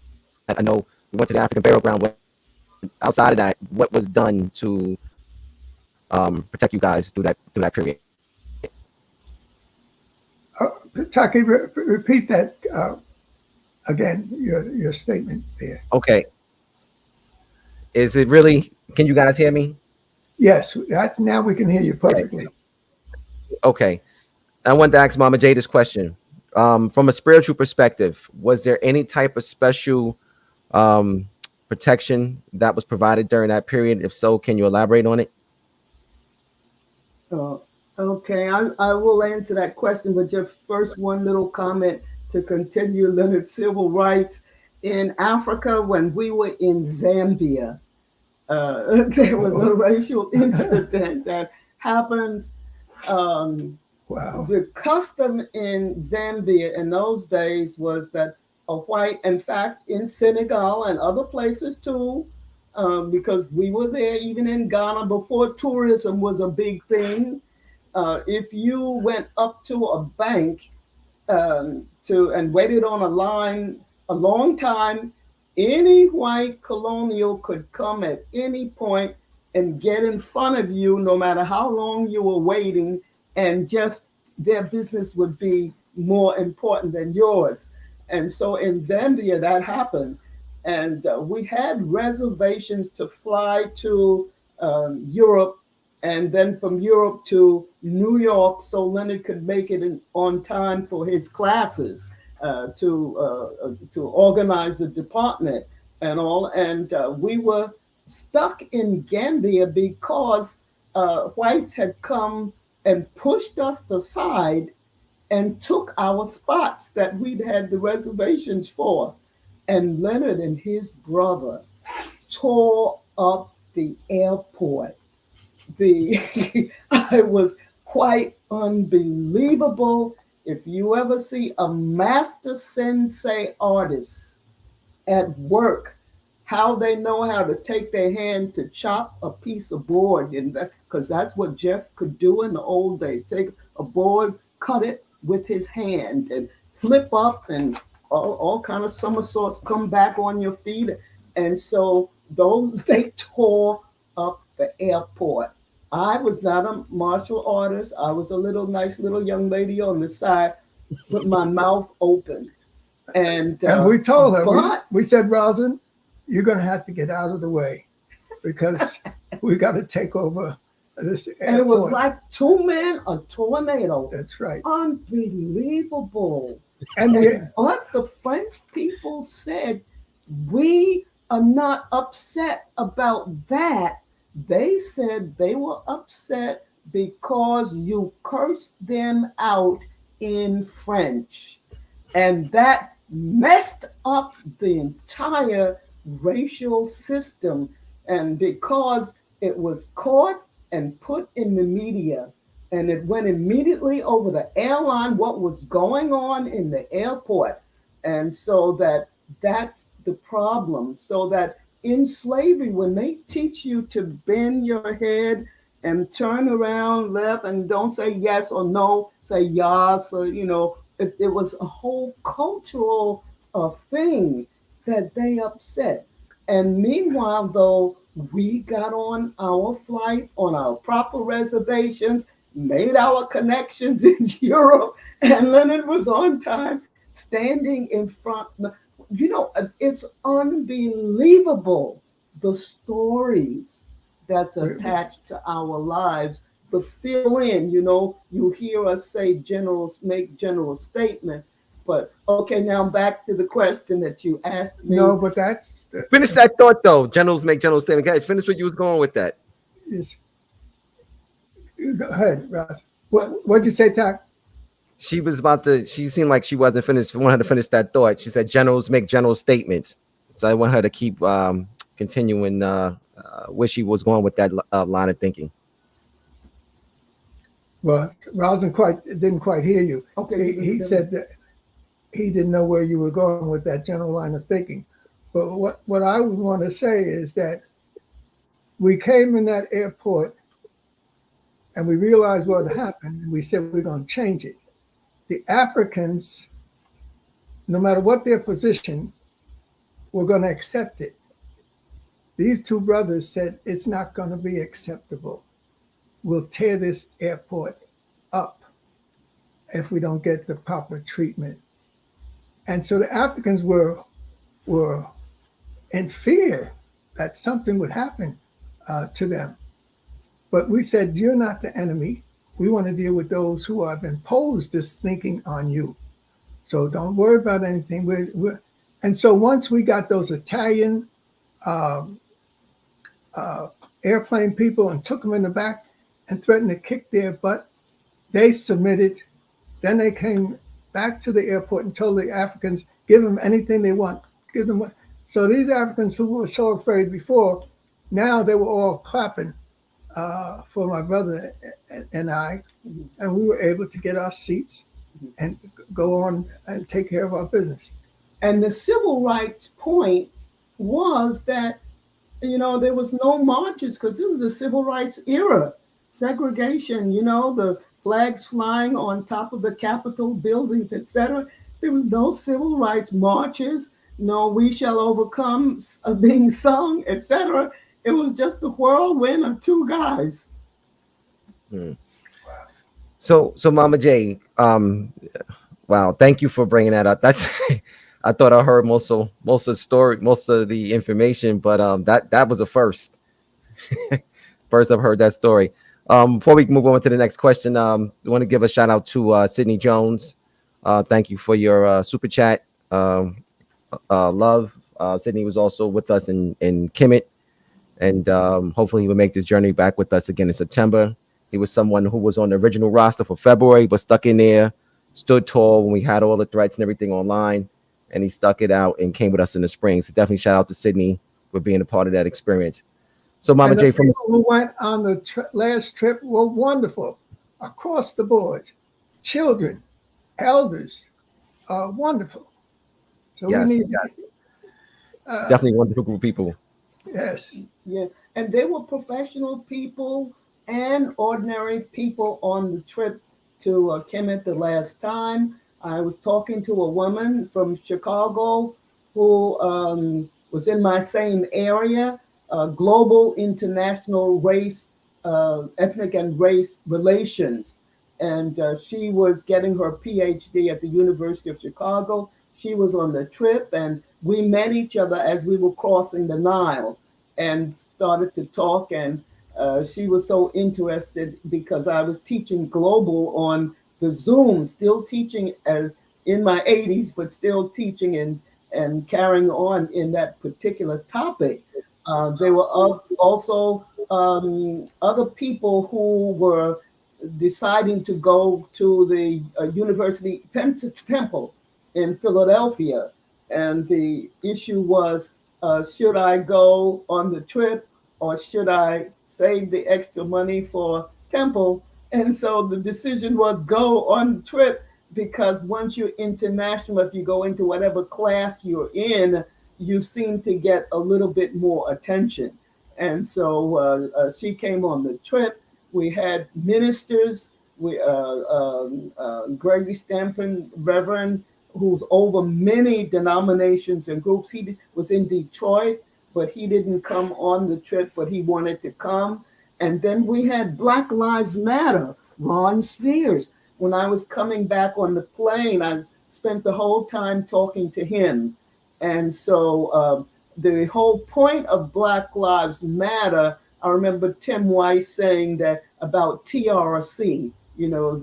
I know we went to the African burial ground. But outside of that, what was done to protect you guys through that period? Taki, repeat that again, your statement there. Okay. Is it really? Can you guys hear me? Yes, now we can hear you perfectly. Okay. I wanted to ask Mama J this question. From a spiritual perspective, was there any type of special protection that was provided during that period? If so, can you elaborate on it? Okay, I will answer that question, but just first one little comment to continue Leonard's civil rights. In Africa, when we were in Zambia, there was a racial incident that happened. Wow. The custom in Zambia in those days was that a white, in fact, in Senegal and other places too, because we were there even in Ghana before tourism was a big thing. If you went up to a bank and waited on a line a long time, any white colonial could come at any point and get in front of you, no matter how long you were waiting, and just their business would be more important than yours. And so in Zambia, that happened. And we had reservations to fly to Europe, and then from Europe to New York, so Leonard could make it on time for his classes to organize the department and all. And we were stuck in Gambia because whites had come and pushed us aside and took our spots that we'd had the reservations for. And Leonard and his brother tore up the airport. It was quite unbelievable. If you ever see a master sensei artist at work, how they know how to take their hand to chop a piece of board, and because that's what Jeff could do in the old days. Take a board, cut it with his hand, and flip up, and all kind of somersaults, come back on your feet. And so they tore up the airport. I was not a martial artist. I was a nice little young lady on the side with my mouth open. And we told her, we said, Rosalind, you're going to have to get out of the way because we got to take over this airport. And it was like 2 men, a tornado. That's right. Unbelievable. But the French people said, we are not upset about that. They said they were upset because you cursed them out in French. And that messed up the entire racial system. And because it was caught and put in the media, and it went immediately over the airline, what was going on in the airport. And so that's the problem. So that in slavery, when they teach you to bend your head and turn around left and don't say yes or no, say yes, or, it was a whole cultural thing that they upset. And meanwhile, though, we got on our flight on our proper reservations, made our connections in Europe, and Leonard was on time, standing in front. It's unbelievable, the stories that's attached to our lives. The fill in, you hear us say make general statements, but okay, now back to the question that you asked me. No, but that's... Finish that thought, though. Generals make general statements. Okay, finish what you was going with that. Yes. Go ahead, Ross. What'd you say, Tak? She seemed like she wasn't finished. We want her to finish that thought. She said generals make general statements. So I want her to keep continuing where she was going with that line of thinking. Well, Rosalind didn't quite hear you. Okay. He said that he didn't know where you were going with that general line of thinking. But what I would want to say is that we came in that airport and we realized what had happened. And we said, we're going to change it. The Africans, no matter what their position, were going to accept it. These two brothers said, it's not going to be acceptable. We'll tear this airport up if we don't get the proper treatment. And so the Africans were in fear that something would happen to them. But we said, you're not the enemy. We want to deal with those who have imposed this thinking on you. So don't worry about anything. And so once we got those Italian airplane people and took them in the back and threatened to kick their butt, they submitted. Then they came back to the airport and told the Africans, give them anything they want. Give them. So these Africans who were so afraid before, now they were all clapping for my brother and I, and we were able to get our seats and go on and take care of our business. And the civil rights point was that, there was no marches because this is the civil rights era. Segregation, the flags flying on top of the Capitol buildings, etc. There was no civil rights marches, no "We Shall Overcome" being sung, etc. It was just the whirlwind of two guys. So Mama J, wow, thank you for bringing that up. That's I thought I heard most of the story, most of the information, but that was a first. First I've heard that story. Before we move on to the next question, we want to give a shout out to Sydney Jones. Thank you for your super chat. Love. Sydney was also with us in Kemet, and hopefully he will make this journey back with us again in September. He was someone who was on the original roster for February, but stuck in there, stood tall when we had all the threats and everything online, and he stuck it out and came with us in the spring. So definitely shout out to Sydney for being a part of that experience. So Mama J, from who went on the last trip were wonderful across the board. Children, elders, wonderful. So yes, we need Definitely wonderful group of people. Yes. Yeah, and they were professional people and ordinary people on the trip to Kemet the last time. I was talking to a woman from Chicago who was in my same area, global international race, ethnic and race relations. And she was getting her PhD at the University of Chicago. She was on the trip, and we met each other as we were crossing the Nile and started to talk. And she was so interested because I was teaching global on the Zoom, still teaching as in my 80s, but still teaching and carrying on in that particular topic. There were also other people who were deciding to go to the University Temple in Philadelphia. And the issue was, should I go on the trip or should I save the extra money for Temple? And so the decision was go on the trip, because once you're international, if you go into whatever class you're in, you seem to get a little bit more attention. And so she came on the trip. We had ministers, Gregory Stampen, Reverend, who's over many denominations and groups. He was in Detroit, but he didn't come on the trip, but he wanted to come. And then we had Black Lives Matter, Ron Spears. When I was coming back on the plane, I spent the whole time talking to him. And so the whole point of Black Lives Matter, I remember Tim Weiss saying that about TRC, you know,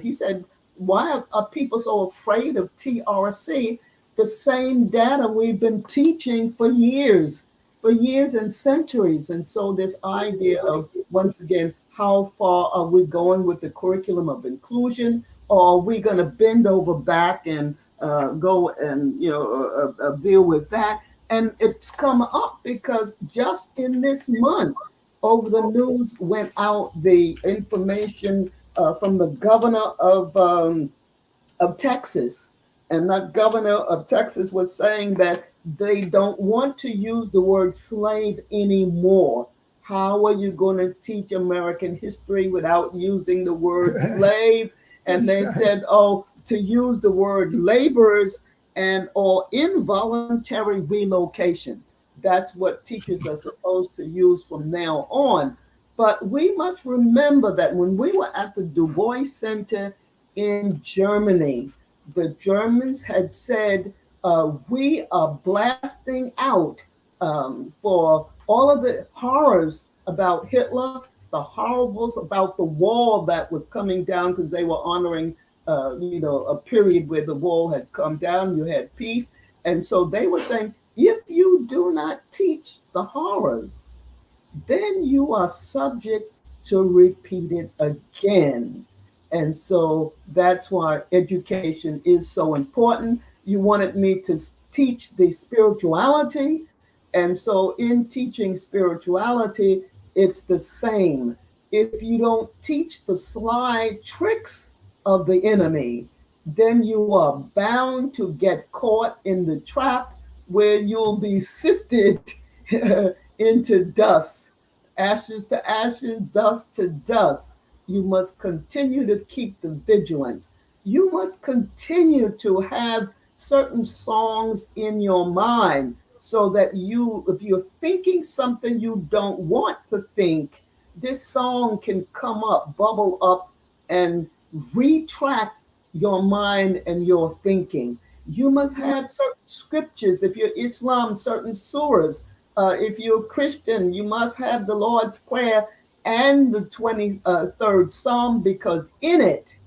he said, why are people so afraid of TRC? The same data we've been teaching for years and centuries. And so this idea of, once again, how far are we going with the curriculum of inclusion? Or are we going to bend over back and go and, deal with that? And it's come up because just in this month, over the news went out the information from the governor of Texas. And that governor of Texas was saying that they don't want to use the word slave anymore. How are you going to teach American history without using the word slave? And they said, to use the word laborers and or involuntary relocation. That's what teachers are supposed to use from now on. But we must remember that when we were at the Du Bois Center in Germany, the Germans had said, we are blasting out for all of the horrors about Hitler, the horribles about the wall that was coming down, because they were honoring, a period where the wall had come down, you had peace. And so they were saying, if you do not teach the horrors, then you are subject to repeat it again. And so that's why education is so important. You wanted me to teach the spirituality. And so in teaching spirituality, it's the same. If you don't teach the sly tricks of the enemy, then you are bound to get caught in the trap where you'll be sifted into dust, ashes to ashes, dust to dust. You must continue to keep the vigilance. You must continue to have certain songs in your mind so that if you're thinking something you don't want to think, this song can come up, bubble up, and retract your mind and your thinking. You must have certain scriptures. If you're Islam, certain surahs. If you're Christian, you must have the Lord's Prayer and the 23rd Psalm, because in it,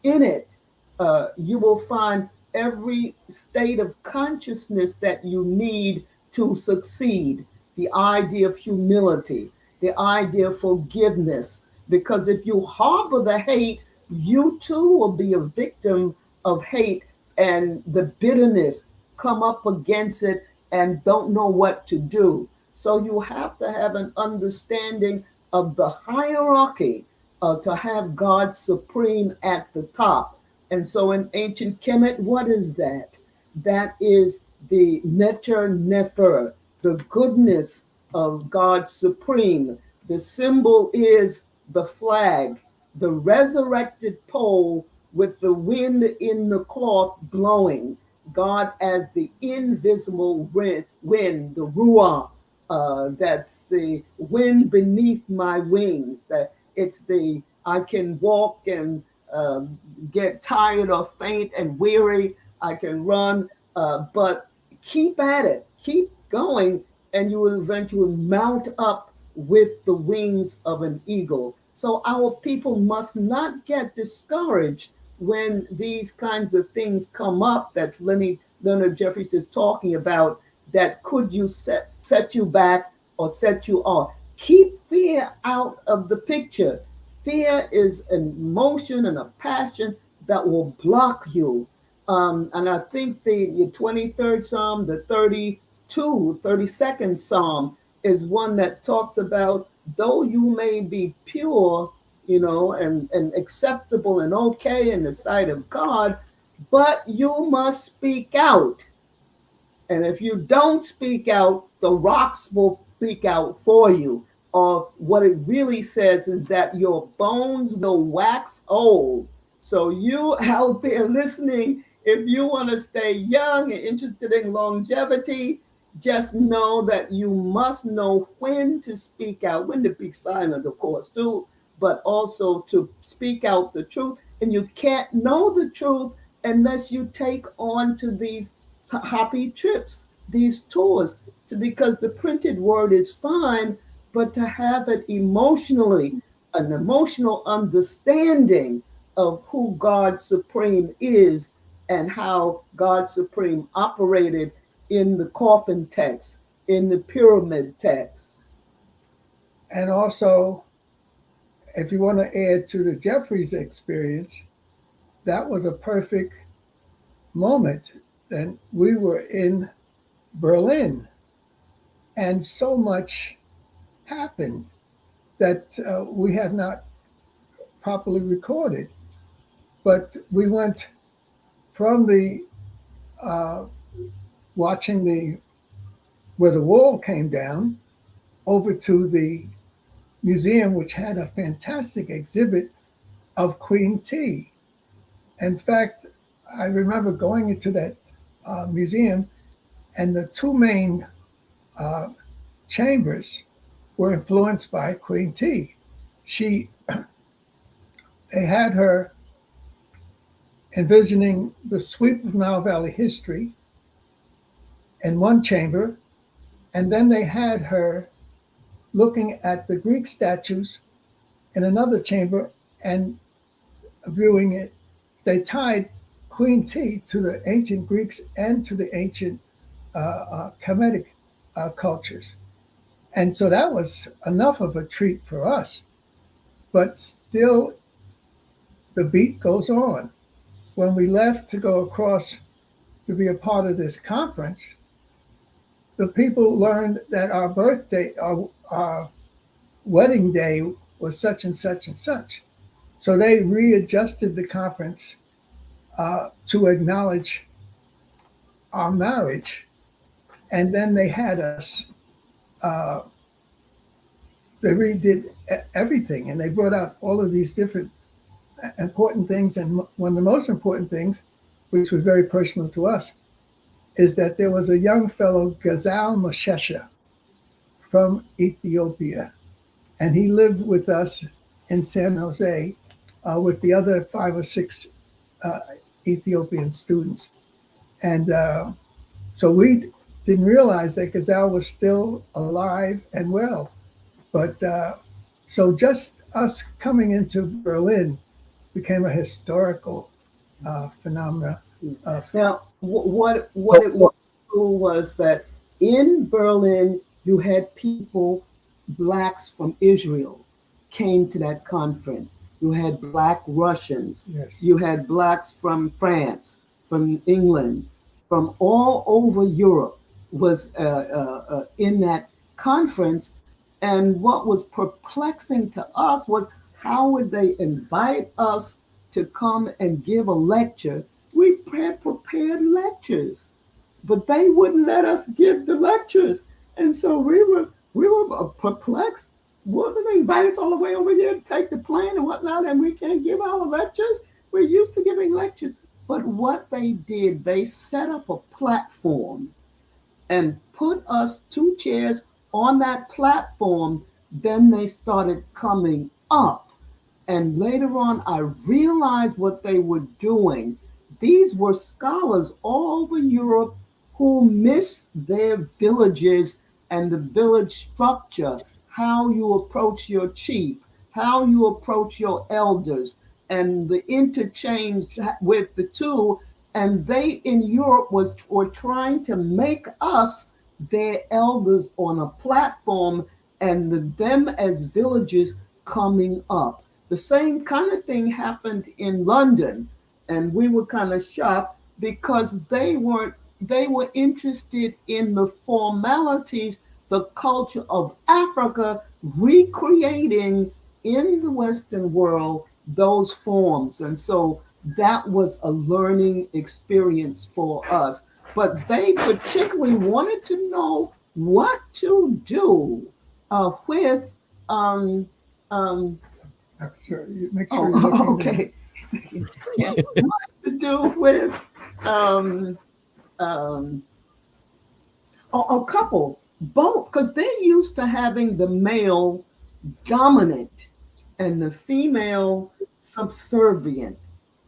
you will find every state of consciousness that you need to succeed. The idea of humility, the idea of forgiveness, because if you harbor the hate, you too will be a victim of hate, and the bitterness come up against it and don't know what to do. So you have to have an understanding of the hierarchy to have God supreme at the top. And so in ancient Kemet, what is that? That is the neter nefer, the goodness of God supreme. The symbol is the flag, the resurrected pole with the wind in the cloth blowing. God as the invisible wind, the ruah, that's the wind beneath my wings. That it's the I can walk and get tired or faint and weary. I can run, but keep at it, keep going, and you will eventually mount up with the wings of an eagle. So our people must not get discouraged when these kinds of things come up. That's Leonard Jeffries is talking about, that could you set you back or set you off. Keep fear out of the picture. Fear is an emotion and a passion that will block you. And I think the 23rd Psalm, the 32nd Psalm is one that talks about, though you may be pure, and acceptable and okay in the sight of God, but you must speak out. And if you don't speak out, the rocks will speak out for you. Or what it really says is that your bones will wax old. So you out there listening, if you want to stay young and interested in longevity, just know that you must know when to speak out, when to be silent, of course, too, but also to speak out the truth. And you can't know the truth unless you take on to these HAPI trips, these tours, because the printed word is fine, but to have it emotionally, an emotional understanding of who God Supreme is and how God Supreme operated in the coffin text, in the pyramid text. And also, if you want to add to the Jeffries experience, that was a perfect moment. Then we were in Berlin, and so much happened that we have not properly recorded. But we went from the watching where the wall came down over to the museum, which had a fantastic exhibit of Queen Tea. In fact, I remember going into that museum, and the two main chambers were influenced by Queen Tea. They had her envisioning the sweep of Nile Valley history in one chamber, and then they had her looking at the Greek statues in another chamber and viewing it. They tied Queen Tea to the ancient Greeks and to the ancient Kemetic cultures. And so that was enough of a treat for us. But still, the beat goes on. When we left to go across to be a part of this conference, the people learned that our birthday, our wedding day was such and such and such. So they readjusted the conference to acknowledge our marriage. And then they had us, they redid everything, and they brought out all of these different important things. And one of the most important things, which was very personal to us, is that there was a young fellow, Ghazal Mashesha, from Ethiopia. And he lived with us in San Jose with the other 5 or 6 Ethiopian students. And so we didn't realize that Ghazal was still alive and well. But so just us coming into Berlin became a historical phenomena. Now, what it was cool was that in Berlin, you had people, Blacks from Israel, came to that conference. You had Black Russians. Yes. You had Blacks from France, from England, from all over Europe was in that conference. And what was perplexing to us was, how would they invite us to come and give a lecture? We had prepared lectures. but they wouldn't let us give the lectures. And so we were perplexed. Well, they invite us all the way over here to take the plane and whatnot, and we can't give our lectures. We're used to giving lectures. But what they did, they set up a platform and put us 2 chairs on that platform. Then they started coming up. And later on, I realized what they were doing. These were scholars all over Europe who missed their villages and the village structure, how you approach your chief, how you approach your elders, and the interchange with the two. And they in Europe were trying to make us their elders on a platform, and them as villages coming up. The same kind of thing happened in London, and we were kind of shocked because they were interested in the formalities, the culture of Africa, recreating in the Western world those forms. And so that was a learning experience for us. But they particularly wanted to know what to do with Sure. Make sure you're looking okay. Yeah, what to do with a couple, both, because they're used to having the male dominant and the female subservient.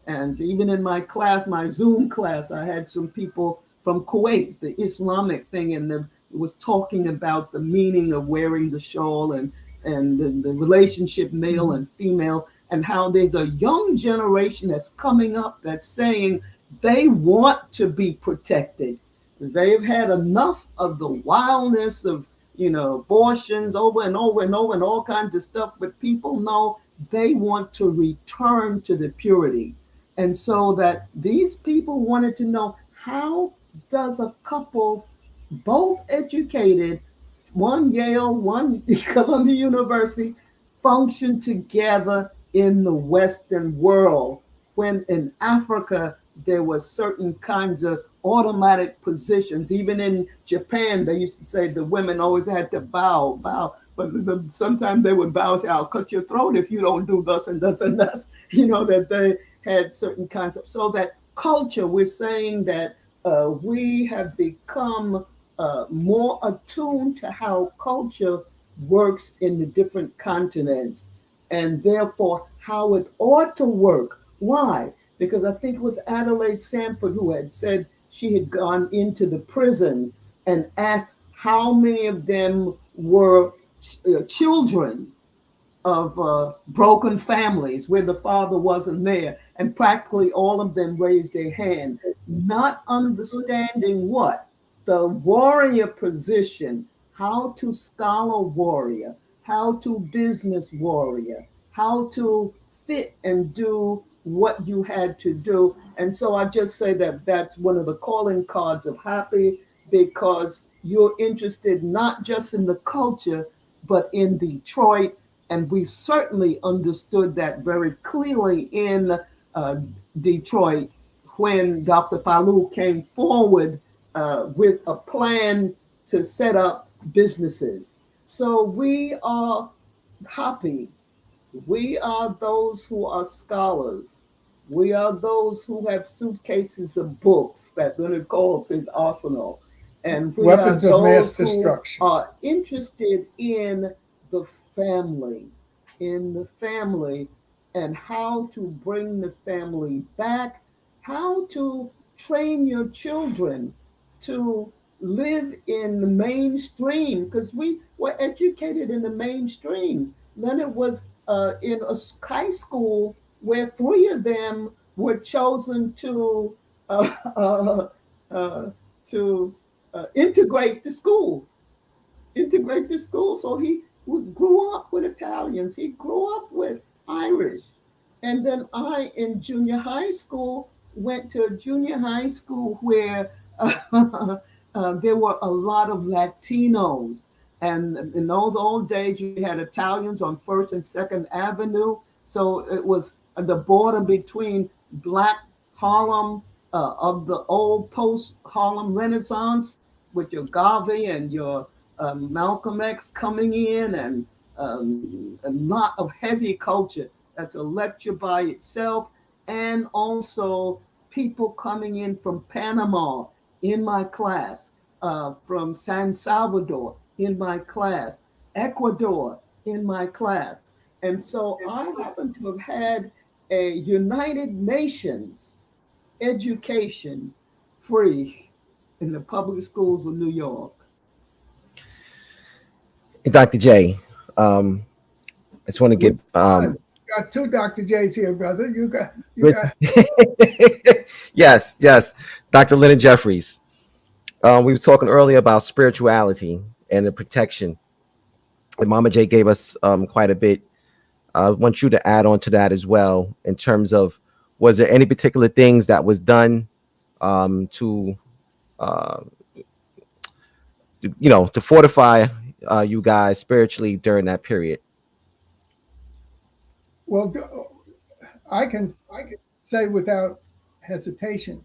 And even in my class, my Zoom class, I had some people from Kuwait, the Islamic thing, and it was talking about the meaning of wearing the shawl and the relationship male and female, and how there's a young generation that's coming up that's saying they want to be protected. They've had enough of the wildness of, abortions over and over and over and all kinds of stuff, but people know they want to return to the purity. And so that these people wanted to know, how does a couple, both educated, one Yale, one Columbia University, function together in the Western world, when in Africa there were certain kinds of automatic positions. Even in Japan, they used to say the women always had to bow, but sometimes they would bow and say, I'll cut your throat if you don't do thus and thus and thus, that they had certain kinds of, so that culture, we're saying that we have become more attuned to how culture works in the different continents, and therefore how it ought to work. Why? Because I think it was Adelaide Sanford who had said she had gone into the prison and asked how many of them were children of broken families where the father wasn't there, and practically all of them raised their hand, not understanding what? The warrior position, how to scholar warrior, how to business warrior, how to fit and do what you had to do. And so I just say that that's one of the calling cards of HAPI, because you're interested not just in the culture, but in Detroit. And we certainly understood that very clearly in Detroit when Dr. Falou came forward with a plan to set up businesses. So we are HAPI. We are those who are scholars. We are those who have suitcases of books that Leonard calls his arsenal. And we weapons are of mass those who destruction. are interested in the family, and how to bring the family back, how to train your children to live in the mainstream, because we were educated in the mainstream. Leonard was in a high school where 3 of them were chosen to integrate the school. So he grew up with Italians. He grew up with Irish. And then I, in junior high school, went to a junior high school where there were a lot of Latinos. And in those old days, you had Italians on 1st and 2nd Avenue. So it was the border between Black Harlem, of the old post-Harlem Renaissance with your Garvey and your Malcolm X coming in, and a lot of heavy culture. That's a lecture by itself. And also people coming in from Panama in my class, from San Salvador in my class, Ecuador in my class. And so I happen to have had a United Nations education free in the public schools of New York. Dr. J, I just want to give got two Dr. J's here, brother. You got yes, Dr. Leonard Jeffries. We were talking earlier about spirituality and the protection, and Mama J gave us quite a bit. I want you to add on to that as well, in terms of, was there any particular things that was done to fortify you guys spiritually during that period? Well, I can say without hesitation,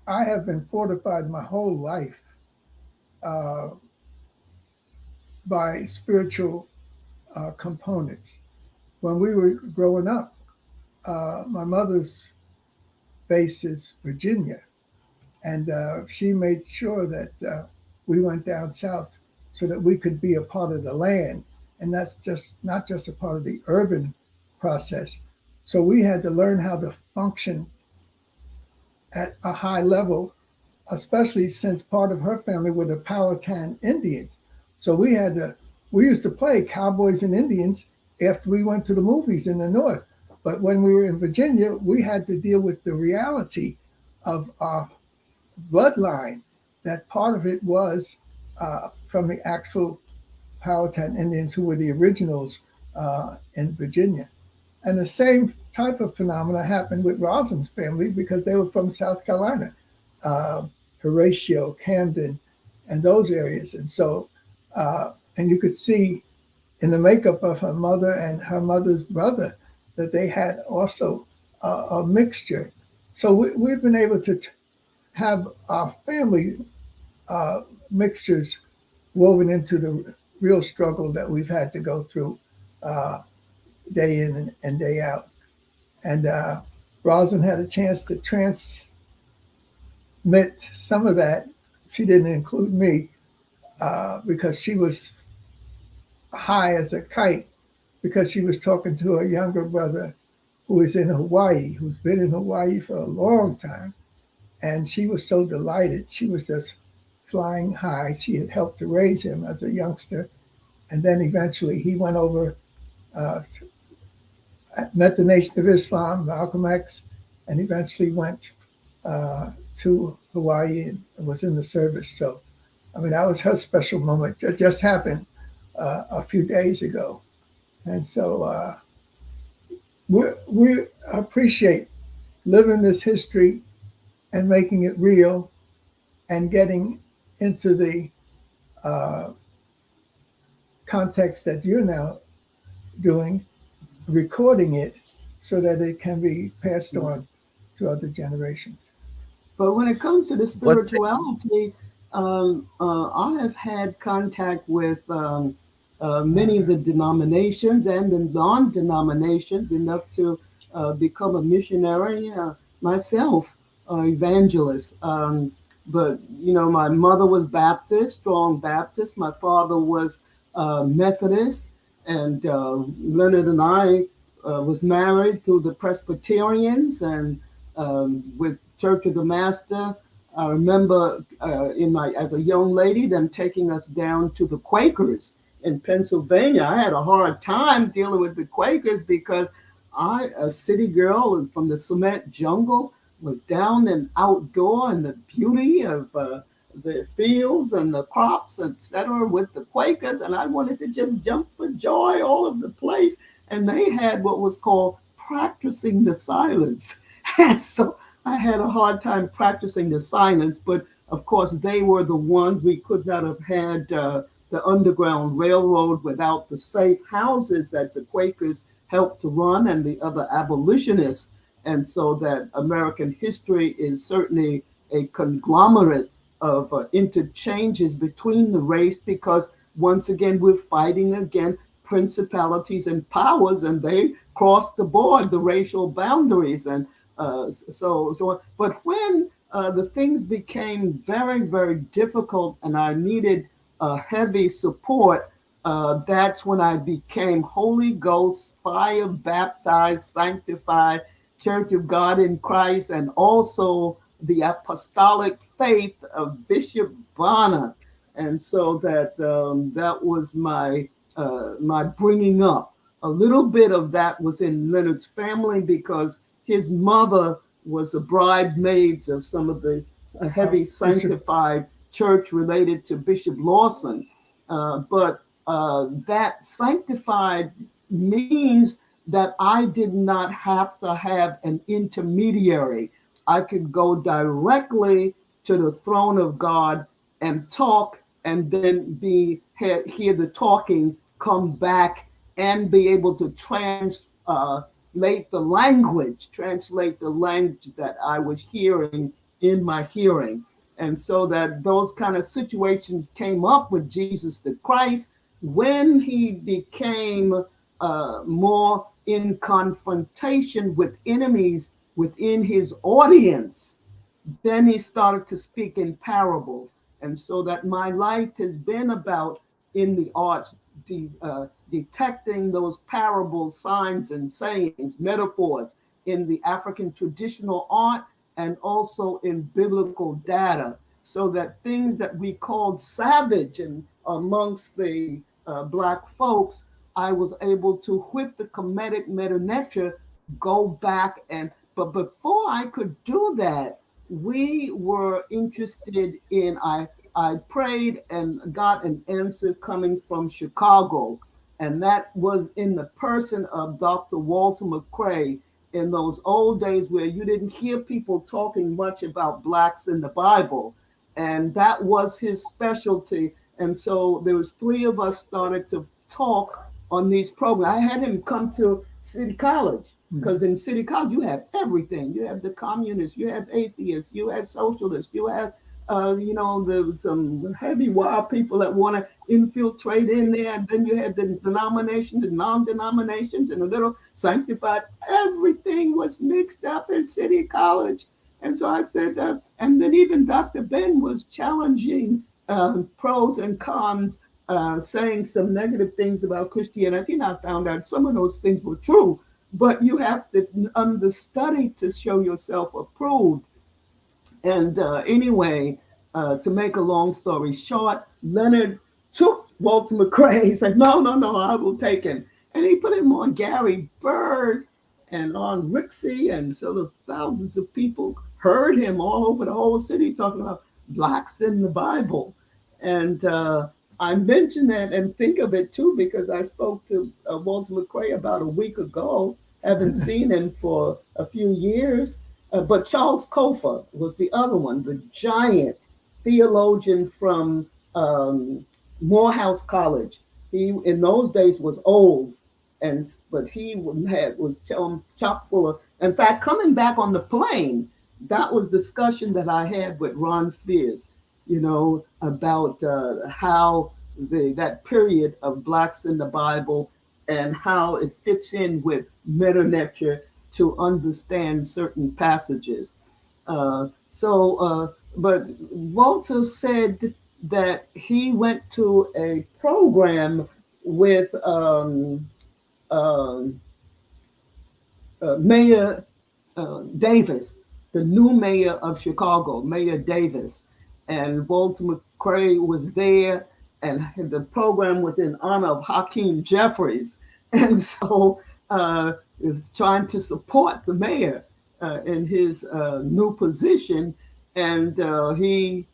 I have been fortified my whole life by spiritual components. When we were growing up, my mother's base is Virginia, and she made sure that we went down south so that we could be a part of the land, and that's just not just a part of the urban process. So we had to learn how to function at a high level, especially since part of her family were the Powhatan Indians. So we used to play cowboys and Indians after we went to the movies in the North. But when we were in Virginia, we had to deal with the reality of our bloodline, that part of it was from the actual Powhatan Indians, who were the originals in Virginia. And the same type of phenomena happened with Rosalind's family, because they were from South Carolina, Horatio, Camden, and those areas. And so, and you could see in the makeup of her mother and her mother's brother that they had also a mixture. So we've been able to have our family mixtures woven into the real struggle that we've had to go through day in and day out. And Rosalind had a chance to transmit some of that. She didn't include me because she was high as a kite, because she was talking to her younger brother who is in Hawaii, who's been in Hawaii for a long time. And she was so delighted. She was just flying high. She had helped to raise him as a youngster. And then eventually he went over, met the Nation of Islam, Malcolm X, and eventually went to Hawaii and was in the service. So, I mean, that was her special moment. It just happened a few days ago. And so we appreciate living this history and making it real and getting into the context that you're now doing, recording it so that it can be passed on to other generations. But when it comes to the spirituality, I have had contact with many of the denominations and the non-denominations enough to become a missionary myself, evangelist. But, you know, my mother was Baptist, strong Baptist. My father was Methodist. And Leonard and I was married through the Presbyterians and with Church of the Master. I remember as a young lady, them taking us down to the Quakers in Pennsylvania. I had a hard time dealing with the Quakers because a city girl from the cement jungle, was down and outdoor in the beauty of the fields and the crops, etc., with the Quakers. And I wanted to just jump for joy all over the place. And they had what was called practicing the silence. And so I had a hard time practicing the silence. But of course, they were the ones. We could not have had the Underground Railroad without the safe houses that the Quakers helped to run and the other abolitionists And so that American history is certainly a conglomerate of interchanges between the race, because once again, we're fighting against principalities and powers, and they cross the board, the racial boundaries. And but when the things became very, very difficult and I needed heavy support, that's when I became Holy Ghost, fire baptized, sanctified, Church of God in Christ, and also the apostolic faith of Bishop Bonner. And so that was my my bringing up. A little bit of that was in Leonard's family because his mother was a bridesmaid of some of the heavy sanctified church related to Bishop Lawson. But that sanctified means that I did not have to have an intermediary. I could go directly to the throne of God and talk, and then hear the talking come back and be able to translate the language that I was hearing in my hearing. And so that those kind of situations came up with Jesus the Christ when he became more in confrontation with enemies within his audience. Then he started to speak in parables. And so that my life has been about, in the arts, detecting those parables, signs and sayings, metaphors in the African traditional art and also in biblical data, so that things that we called savage and amongst the Black folks, I was able to, with the comedic meta nature, go back but before I could do that, we were interested in, I prayed and got an answer coming from Chicago. And that was in the person of Dr. Walter McCrae, in those old days where you didn't hear people talking much about Blacks in the Bible. And that was his specialty. And so there was 3 of us started to talk on these programs. I had him come to City College, because in City College you have everything. You have the communists, you have atheists, you have socialists, you have some heavy wild people that want to infiltrate in there. And then you had the denominations, the non-denominations, and a little sanctified. Everything was mixed up in City College. And so I said, and then even Dr. Ben was challenging pros and cons, saying some negative things about Christianity. And I found out some of those things were true, but you have to understudy to show yourself approved. And anyway, to make a long story short, Leonard took Walter McCrae. He said, no, I will take him. And he put him on Gary Bird and on Rixie. And so the thousands of people heard him all over the whole city talking about Blacks in the Bible. And I mention that and think of it too, because I spoke to Walter McCrae about a week ago. Haven't seen him for a few years. But Charles Kofer was the other one, the giant theologian from Morehouse College. He, in those days, was old, but he was chock full of. In fact, coming back on the plane, that was discussion that I had with Ron Spears, about how that period of Blacks in the Bible and how it fits in with meta-nature to understand certain passages. But Walter said that he went to a program with Mayor Davis, the new mayor of Chicago, Mayor Davis. And Walter McCrae was there, and the program was in honor of Hakeem Jeffries. And so is trying to support the mayor in his new position. And he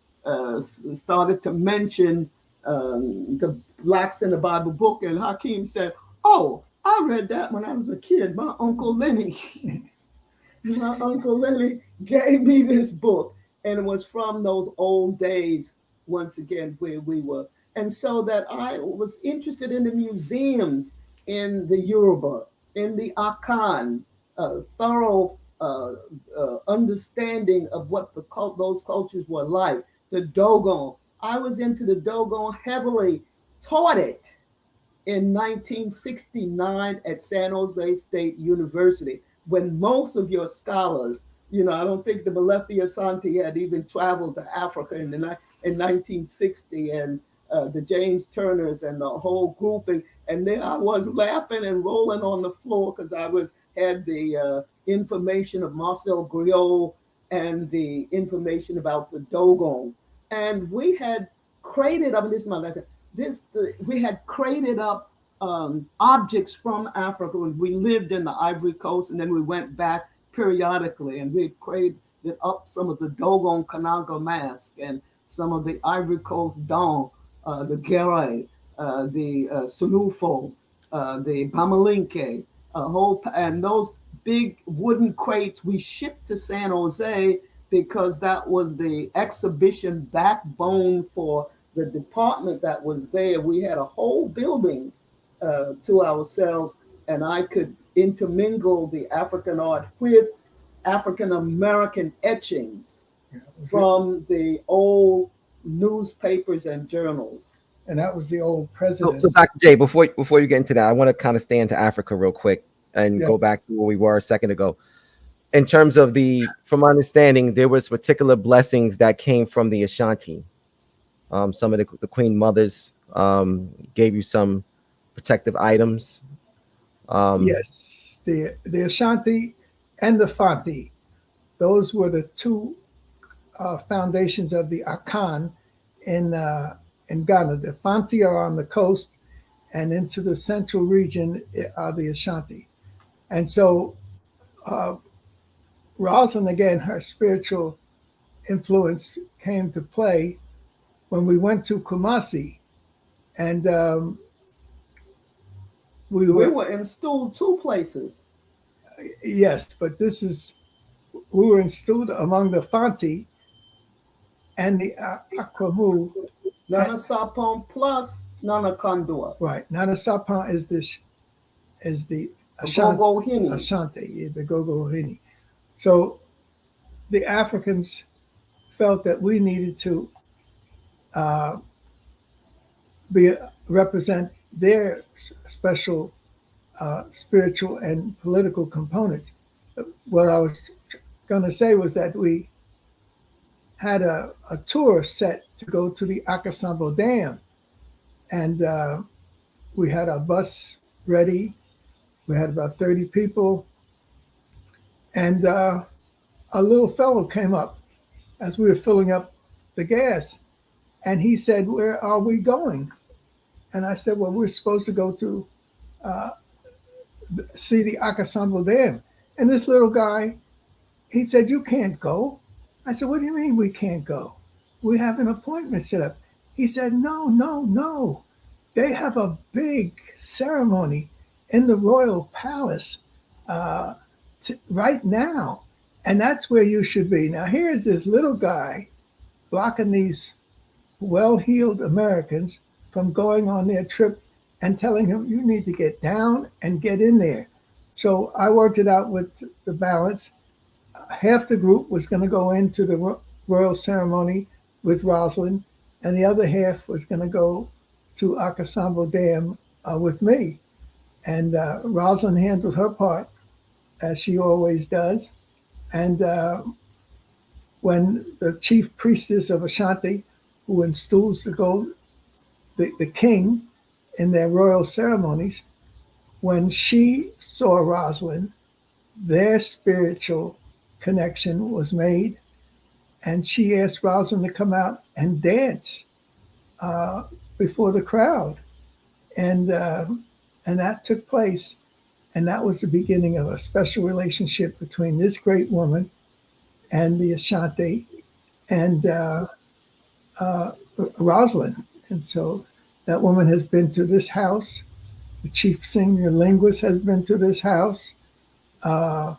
started to mention the Blacks in the Bible book. And Hakeem said, oh, I read that when I was a kid. My Uncle Lenny, gave me this book. And it was from those old days, once again, where we were. And so that I was interested in the museums in the Yoruba, in the Akan, thorough understanding of what those cultures were like. The Dogon. I was into the Dogon heavily, taught it in 1969 at San Jose State University, when most of your scholars, I don't think the Malefi Asante had even traveled to Africa in 1960, and the James Turners and the whole grouping. And then I was laughing and rolling on the floor because I had the information of Marcel Griot and the information about the Dogon. And we had crated up, we had crated up objects from Africa. We lived in the Ivory Coast, and then we went back periodically, and we crated up some of the Dogon Kananga mask and some of the Ivory Coast Don, the Gere, the Sunufo, the Bamalinke, and those big wooden crates we shipped to San Jose because that was the exhibition backbone for the department that was there. We had a whole building to ourselves, and I could intermingle the African art with African American etchings from the old newspapers and journals. And that was the old president. So Dr. J, before you get into that, I want to kind of stay into Africa real quick and go back to where we were a second ago. In terms of from my understanding, there was particular blessings that came from the Ashanti. Some of the Queen Mothers gave you some protective items. Yes, the Ashanti and the Fanti. Those were the two foundations of the Akan in Ghana. The Fanti are on the coast, and into the central region are the Ashanti. And so Rosalind, again, her spiritual influence came to play when we went to Kumasi. And we were installed two places. Yes, but we were installed among the Fanti and the Akwamu. Nana Sapon plus Nana Kandua. Right. Nana Sapon is the Ashanti, the Gogohini. So the Africans felt that we needed to represent their special spiritual and political components. What I was going to say was that we had a tour set to go to the Akasambo Dam, and we had a bus ready. We had about 30 people, and a little fellow came up as we were filling up the gas, and he said, "Where are we going?" And I said, "Well, we're supposed to go to see the Akasambo Dam." And this little guy, he said, "You can't go." I said, "What do you mean we can't go? We have an appointment set up." He said, No. They have a big ceremony in the royal palace right now. And that's where you should be. Now, here's this little guy blocking these well-heeled Americans from going on their trip and telling him, "You need to get down and get in there." So I worked it out with the balance. Half the group was going to go into the royal ceremony with Rosalind, and the other half was going to go to Akasambo Dam with me. And Rosalind handled her part, as she always does. And when the chief priestess of Ashanti, who installs the king in their royal ceremonies, when she saw Rosalind, their spiritual connection was made, and she asked Rosalind to come out and dance before the crowd, and that took place, and that was the beginning of a special relationship between this great woman and the Ashanti and Rosalind. And so that woman has been to this house. The chief senior linguist has been to this house, and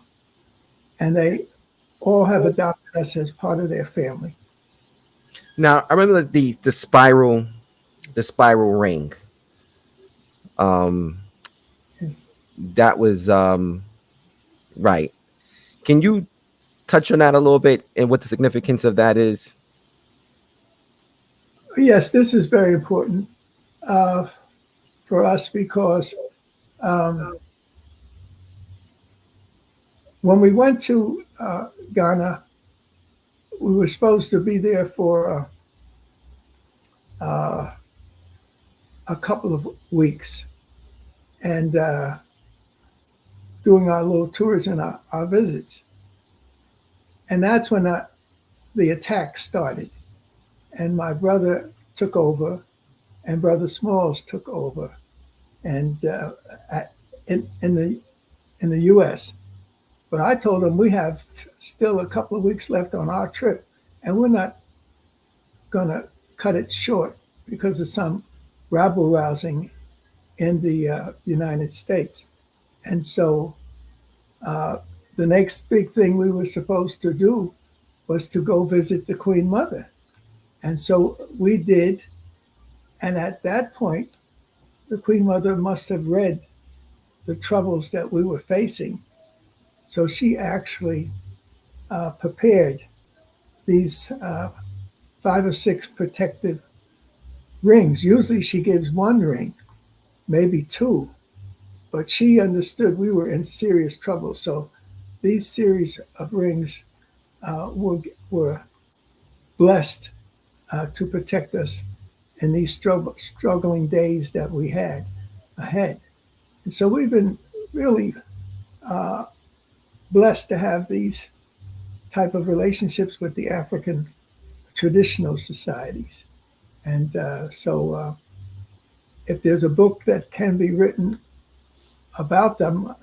they all have adopted us as part of their family. Now, I remember the spiral ring. That was right. Can you touch on that a little bit and what the significance of that is? Yes, this is very important for us because when we went to Ghana, we were supposed to be there for a couple of weeks and doing our little tours and our visits. And that's when the attack started. And my brother took over, and Brother Smalls took over, and in the U.S. But I told him we have still a couple of weeks left on our trip, and we're not going to cut it short because of some rabble rousing in the United States. And so the next big thing we were supposed to do was to go visit the Queen Mother. And so we did. And at that point, the Queen Mother must have read the troubles that we were facing. So she actually prepared these 5 or 6 protective rings. Usually she gives 1 ring, maybe 2, but she understood we were in serious trouble. So these series of rings were blessed to protect us in these struggling days that we had ahead. And so we've been really blessed to have these type of relationships with the African traditional societies. And so if there's a book that can be written about them,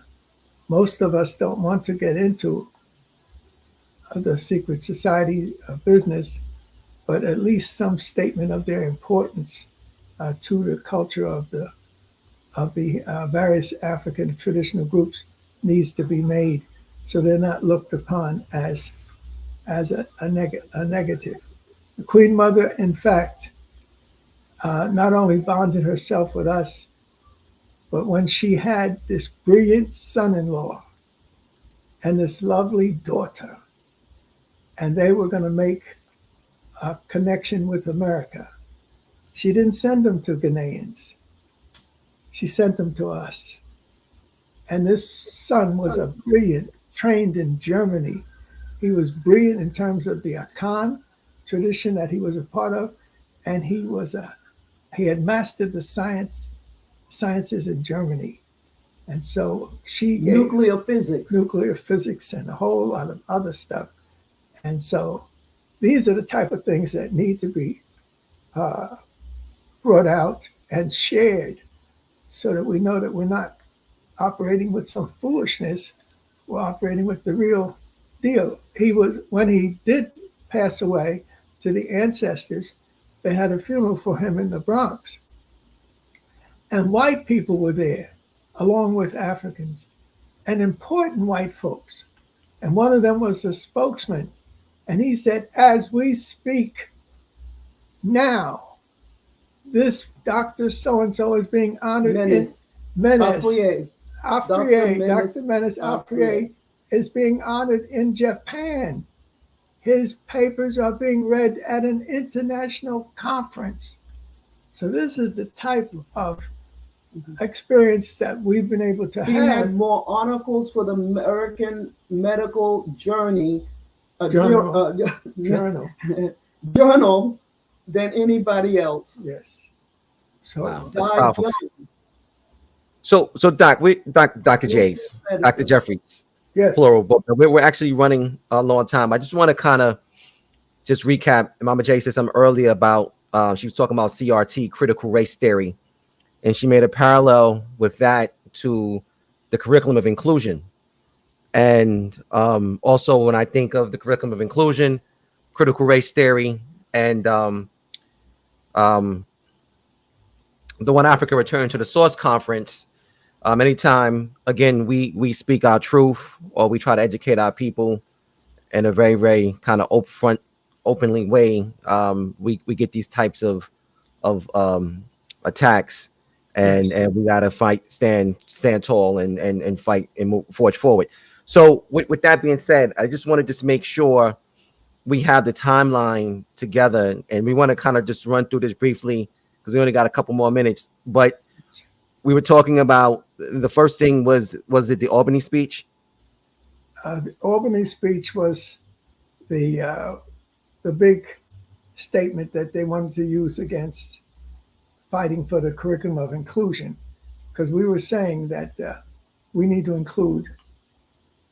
most of us don't want to get into the secret society business, but at least some statement of their importance to the culture of the various African traditional groups needs to be made, so they're not looked upon as a negative. The Queen Mother, in fact, not only bonded herself with us, but when she had this brilliant son-in-law and this lovely daughter, and they were going to make a connection with America, she didn't send them to Ghanaians. She sent them to us. And this son was a brilliant, trained in Germany. He was brilliant in terms of the Akan tradition that he was a part of, and he had mastered the sciences in Germany. And so she gave nuclear physics and a whole lot of other stuff. And so these are the type of things that need to be brought out and shared so that we know that we're not operating with some foolishness. We're operating with the real deal. When he did pass away to the ancestors, they had a funeral for him in the Bronx. And white people were there, along with Africans, and important white folks. And one of them was a spokesman. And he said, as we speak now, this Dr. So-and-so is being honored in Menace. Dr. Menace Afrier is being honored in Japan. His papers are being read at an international conference. So this is the type of experience that we've been able to have. He had more articles for the American Medical Journal than anybody else. Yes. So wow, that's powerful. So Dr. Jeffries, yes, plural, but we're actually running a long time. I just want to kind of just recap. Mama J said something earlier about she was talking about CRT, critical race theory, and she made a parallel with that to the curriculum of inclusion. And also, when I think of the curriculum of inclusion, critical race theory, and the One Africa Return to the Source Conference, anytime, again, we speak our truth or we try to educate our people in a very, very kind of upfront, openly way, we get these types of attacks, and we gotta fight, stand tall, and fight and forge forward. So with that being said, I just want to just make sure we have the timeline together, and we want to kind of just run through this briefly because we only got a couple more minutes. But we were talking about the first thing was it the Albany speech? The Albany speech was the big statement that they wanted to use against fighting for the curriculum of inclusion, because we were saying that we need to include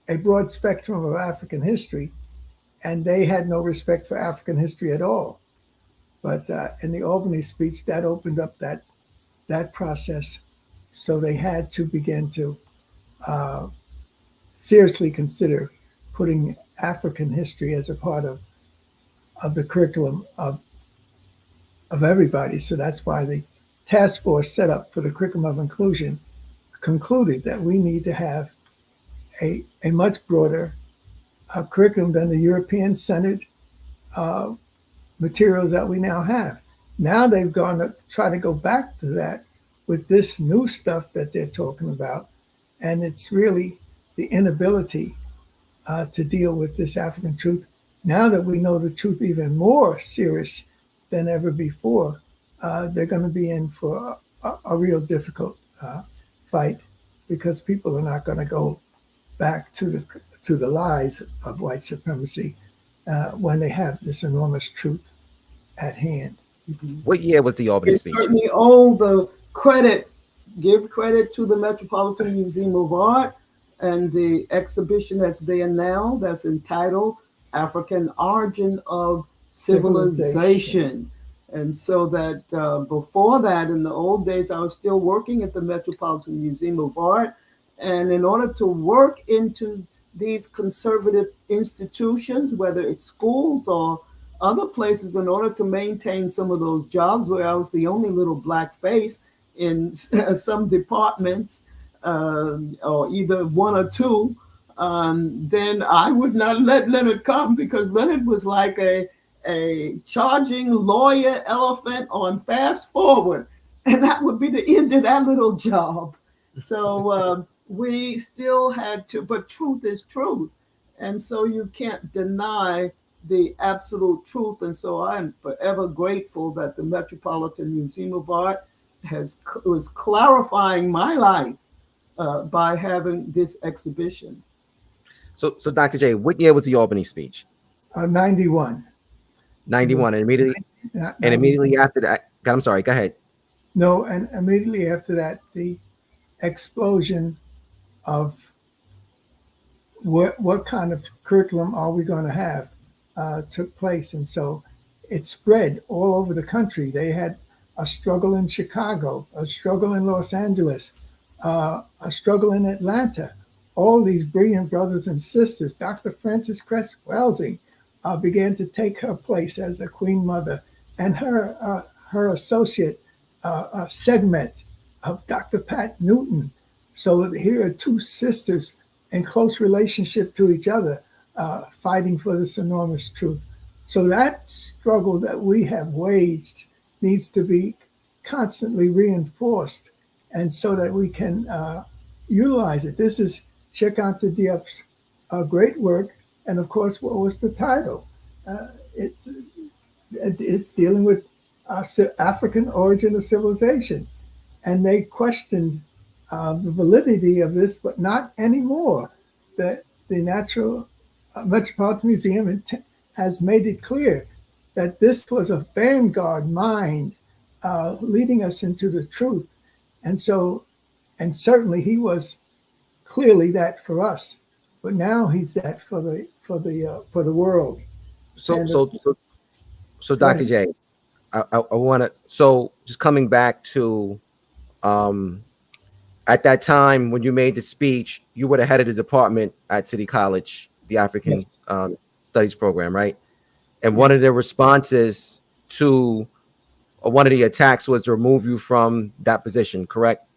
a broad spectrum of African history, and they had no respect for African history at all. But in the Albany speech, that opened up that process. So they had to begin to seriously consider putting African history as a part of the curriculum of everybody. So that's why the task force set up for the curriculum of inclusion concluded that we need to have a much broader curriculum than the European-centered materials that we now have. Now they've gone to try to go back to that with this new stuff that they're talking about. And it's really the inability to deal with this African truth. Now that we know the truth even more serious than ever before, they're going to be in for a real difficult fight, because people are not going to go back to the lies of white supremacy when they have this enormous truth at hand. What year was the Albany speech? Certainly owe the credit, give credit to the Metropolitan Museum of Art and the exhibition that's there now that's entitled African Origin of Civilization. And so that before that, in the old days, I was still working at the Metropolitan Museum of Art. And in order to work into these conservative institutions, whether it's schools or other places, in order to maintain some of those jobs where I was the only little black face in some departments, or either one or two, then I would not let Leonard come, because Leonard was like a charging lawyer elephant on fast forward, and that would be the end of that little job. So we still had to, but truth is truth. And so you can't deny the absolute truth. And so I'm forever grateful that the Metropolitan Museum of Art was clarifying my life by having this exhibition. So Dr. J, what year was the Albany speech? 91. 91, and immediately after that, I'm sorry, go ahead. No, and immediately after that, the explosion of what kind of curriculum are we going to have took place. And so it spread all over the country. They had a struggle in Chicago, a struggle in Los Angeles, a struggle in Atlanta. All these brilliant brothers and sisters, Dr. Frances Cress Welsing began to take her place as a Queen Mother, and her associate segment of Dr. Pat Newton. So here are two sisters in close relationship to each other, fighting for this enormous truth. So that struggle that we have waged needs to be constantly reinforced, and so that we can utilize it. This is Cheikh Anta Diop's great work, and of course, what was the title? It's dealing with African origin of civilization, and they questioned the validity of this, but not anymore. The Metropolitan Museum has made it clear that this was a vanguard mind leading us into the truth, and certainly he was clearly that for us, but now he's that for the world. So Dr. J, I want to, so just coming back to at that time when you made the speech, you were the head of the department at City College, the African Studies program, right? And one of the responses to one of the attacks was to remove you from that position, correct?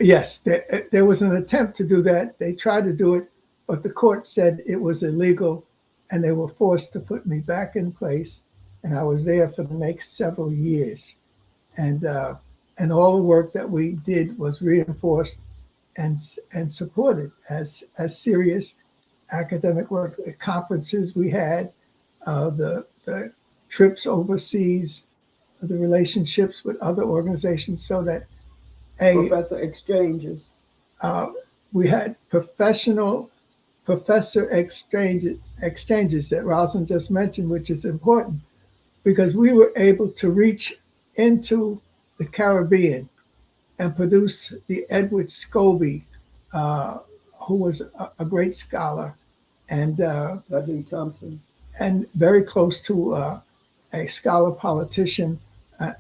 Yes, there was an attempt to do that. They tried to do it, but the court said it was illegal, and they were forced to put me back in place. And I was there for the next several years. And all the work that we did was reinforced and supported as serious academic work. The conferences we had, the trips overseas, the relationships with other organizations, so that professor exchanges. We had professor exchanges that Rosalind just mentioned, which is important because we were able to reach into the Caribbean and produce the Edward Scobie, who was a great scholar and Dudley Thompson, and very close to a scholar politician,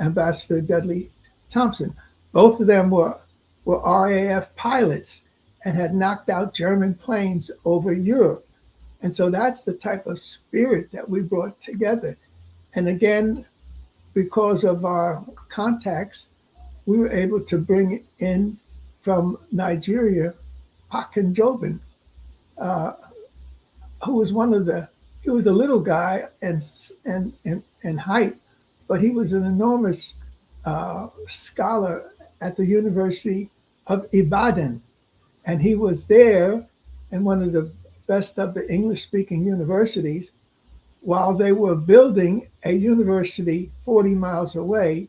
Ambassador Dudley Thompson. Both of them were RAF pilots and had knocked out German planes over Europe. And so that's the type of spirit that we brought together. And again, because of our contacts, we were able to bring in from Nigeria, Akinjobin, who was he was a little guy in height, but he was an enormous scholar at the University of Ibadan. And he was there in one of the best of the English-speaking universities while they were building a university 40 miles away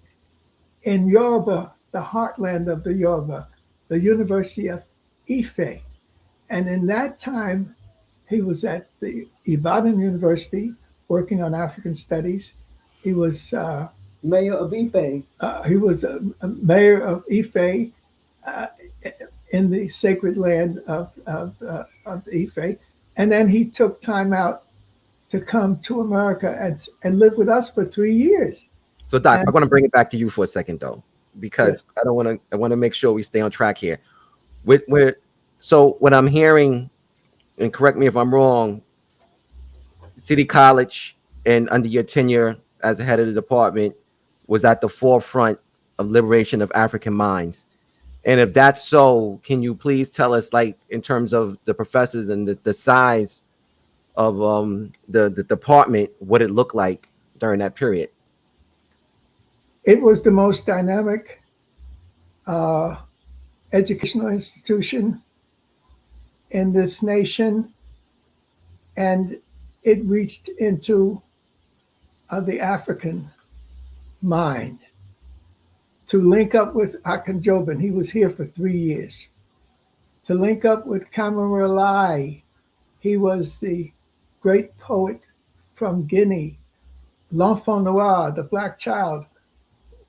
in Yoruba, the heartland of the Yoruba, the University of Ife. And in that time, he was at the Ibadan University working on African studies. He was mayor of Ife. He was a mayor of Ife in the sacred land of Ife. And then he took time out to come to America and live with us for 3 years. So, Doc, I want to bring it back to you for a second, though, because yes. I want to make sure we stay on track here. So what I'm hearing, and correct me if I'm wrong, City College and under your tenure as the head of the department was at the forefront of liberation of African minds. And if that's so, can you please tell us, like, in terms of the professors and the size of the department, what it looked like during that period? It was the most dynamic educational institution in this nation, and it reached into the African mind. To link up with Akinjobin, he was here for 3 years. To link up with Camaralai, he was the great poet from Guinea. L'Enfant Noir, the Black Child,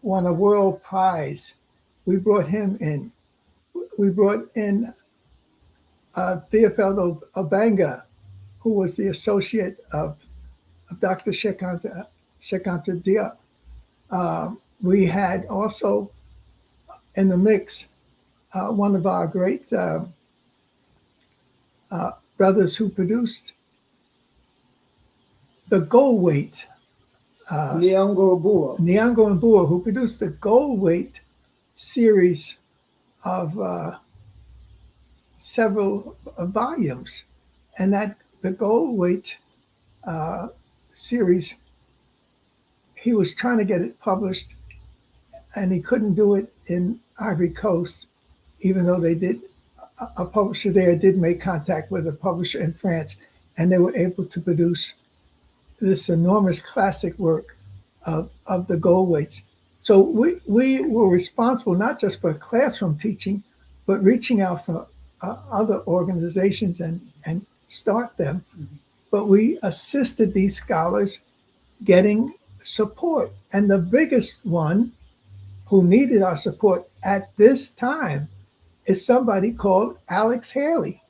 won a world prize. We brought him in. We brought in Theophilus Obanga, who was the associate of Dr. Shekanta Diop. We had also in the mix one of our great brothers who produced the gold weight. Nyong'o Mbua, who produced the gold weight series of several volumes. And that the gold weight series, he was trying to get it published, and he couldn't do it in Ivory Coast, even though they did. A publisher there did make contact with a publisher in France, and they were able to produce this enormous classic work of the gold weights. So we were responsible not just for classroom teaching, but reaching out for other organizations and start them. Mm-hmm. But we assisted these scholars getting support. And the biggest one who needed our support at this time is somebody called Alex Haley,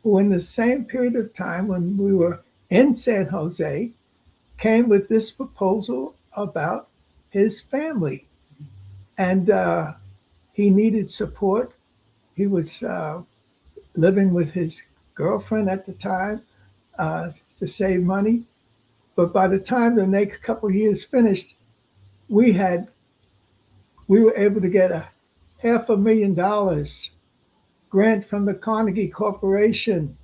who in the same period of time when we were in San Jose, came with this proposal about his family. And he needed support. He was living with his girlfriend at the time to save money. But by the time the next couple of years finished, we were able to get a $500,000 grant from the Carnegie Corporation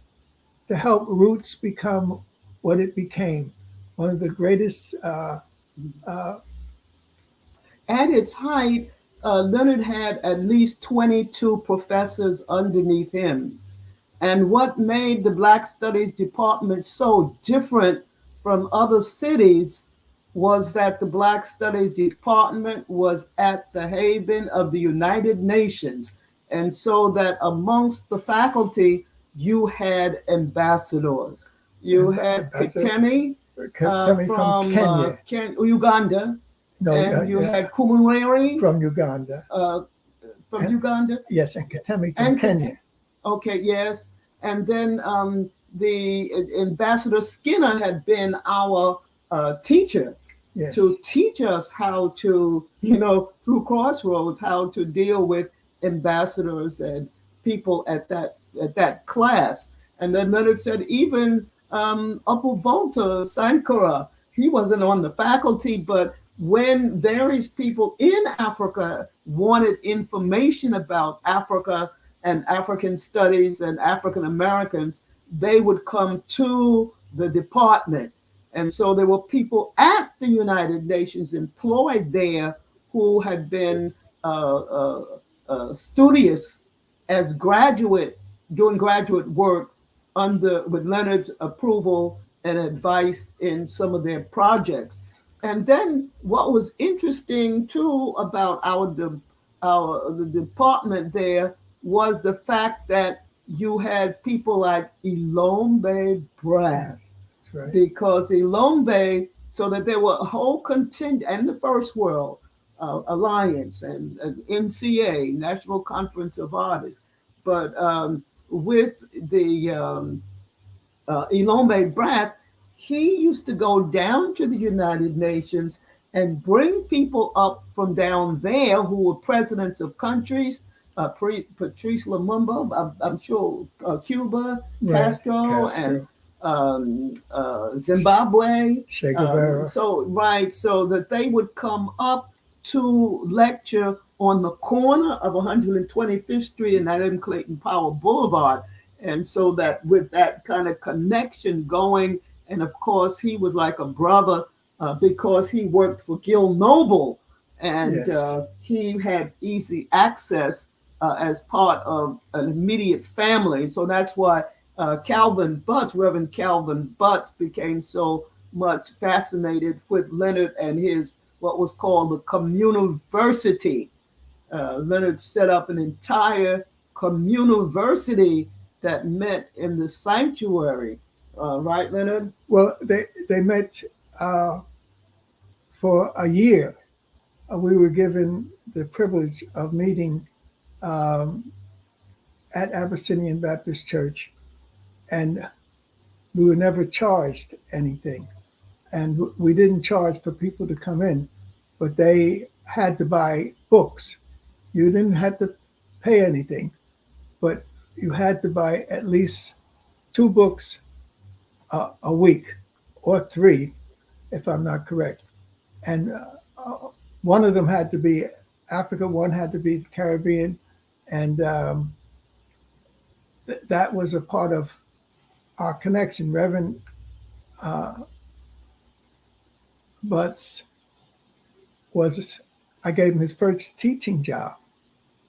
to help Roots become what it became, one of the greatest. At its height, Leonard had at least 22 professors underneath him. And what made the Black Studies Department so different from other cities was that the Black Studies Department was at the haven of the United Nations. And so that amongst the faculty, you had ambassadors. You had Katemi from Kenya. Uganda. No, and you had Kumunweri from Uganda. From Uganda? Yes, and Katemi from Kenya. Okay, yes. And then the Ambassador Skinner had been our teacher to teach us how to, through Crossroads, how to deal with ambassadors and people at that class. And then Leonard said even Upper Volta Sankara, he wasn't on the faculty, but when various people in Africa wanted information about Africa and African studies and African Americans, they would come to the department. And so there were people at the United Nations employed there who had been studious as doing graduate work with Leonard's approval and advice in some of their projects. And then what was interesting too about the department there was the fact that you had people like Ilombe Bragg. That's right. Because Ilombe, so that there were a whole contingent, and the First World Alliance and NCA, National Conference of Artists. But with the Ilombe Bragg, he used to go down to the United Nations and bring people up from down there who were presidents of countries, Patrice Lumumba, I'm sure, Cuba, Castro, and Zimbabwe. Che Guevara. So that they would come up to lecture on the corner of 125th Street and Adam Clayton Powell Boulevard. And so that with that kind of connection going, and of course, he was like a brother because he worked for Gil Noble, and he had easy access as part of an immediate family. So that's why Reverend Calvin Butts, became so much fascinated with Leonard and his what was called the Communiversity. Leonard set up an entire Communiversity that met in the sanctuary. Right, Leonard? Well, they met for a year. We were given the privilege of meeting at Abyssinian Baptist Church, and we were never charged anything. And we didn't charge for people to come in, but they had to buy books. You didn't have to pay anything, but you had to buy at least 2 books a week, or 3, if I'm not correct. And one of them had to be Africa, one had to be the Caribbean, and that was a part of our connection. Reverend Butts I gave him his first teaching job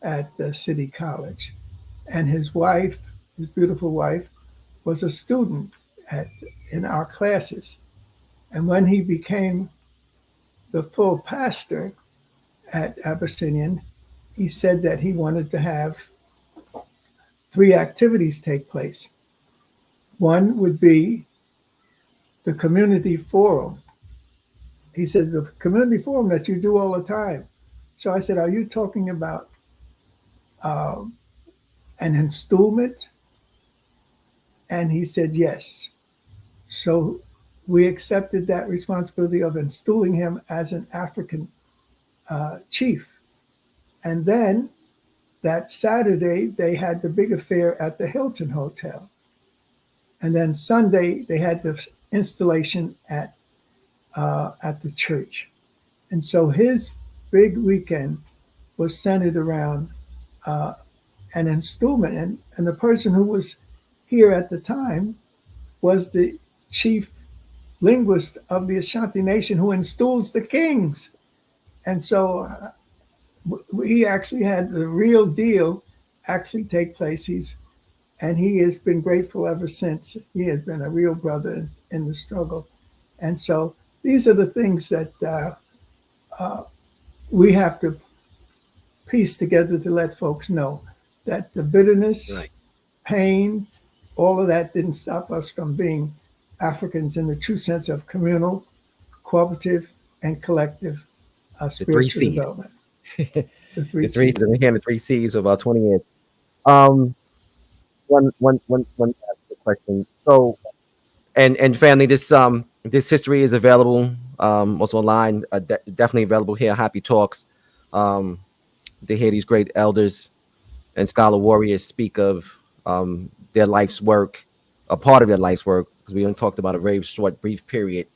at the City College, and his wife, his beautiful wife, was a student in our classes. And when he became the full pastor at Abyssinian, he said that he wanted to have 3 activities take place. One would be the community forum. He says, the community forum that you do all the time. So I said, are you talking about an installment? And he said, yes. So we accepted that responsibility of installing him as an African chief. And then that Saturday, they had the big affair at the Hilton Hotel. And then Sunday, they had the installation at the church. And so his big weekend was centered around an installment. And the person who was here at the time was the chief linguist of the Ashanti Nation who installs the kings. And so he actually had the real deal actually take place. He has been grateful ever since. He has been a real brother in the struggle. And so these are the things that we have to piece together to let folks know that the bitterness, Right. pain, all of that didn't stop us from being Africans in the true sense of communal, cooperative, and collective The three spiritual C's. development. The The three three. C's. I've been hearing the three C's for about 20 years. Um, one question. So, and family, this history is available also online. Definitely available here. HAPI Talks. They hear these great elders and scholar warriors speak of their life's work, a part of their life's work, because we only talked about a very short, brief period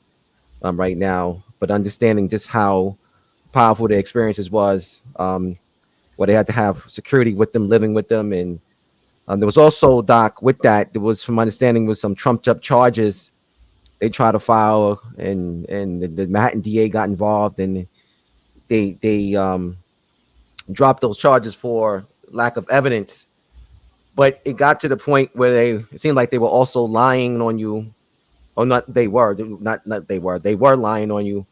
right now, but understanding just how powerful their experiences was, where they had to have security with them, living with them, and there was also, Doc, with that, there was, from my understanding, was some trumped up charges they tried to file, and the Manhattan DA got involved, and they dropped those charges for lack of evidence. But it got to the point where it seemed like they were also lying on you, or not. They were they were lying on you,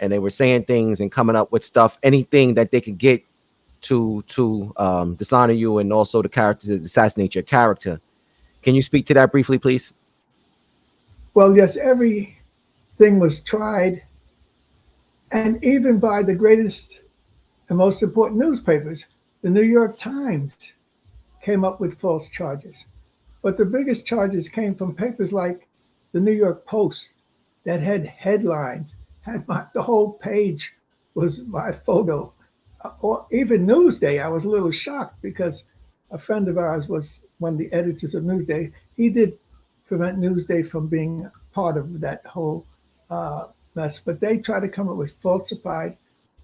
and they were saying things and coming up with stuff, anything that they could get to dishonor you, and also the character, to assassinate your character. Can you speak to that briefly, please? Well, yes, everything was tried, and even by the greatest and most important newspapers, the New York Times came up with false charges. But the biggest charges came from papers like the New York Post that had headlines, the whole page was my photo. Or even Newsday, I was a little shocked because a friend of ours was one of the editors of Newsday. He did prevent Newsday from being part of that whole mess, but they tried to come up with falsified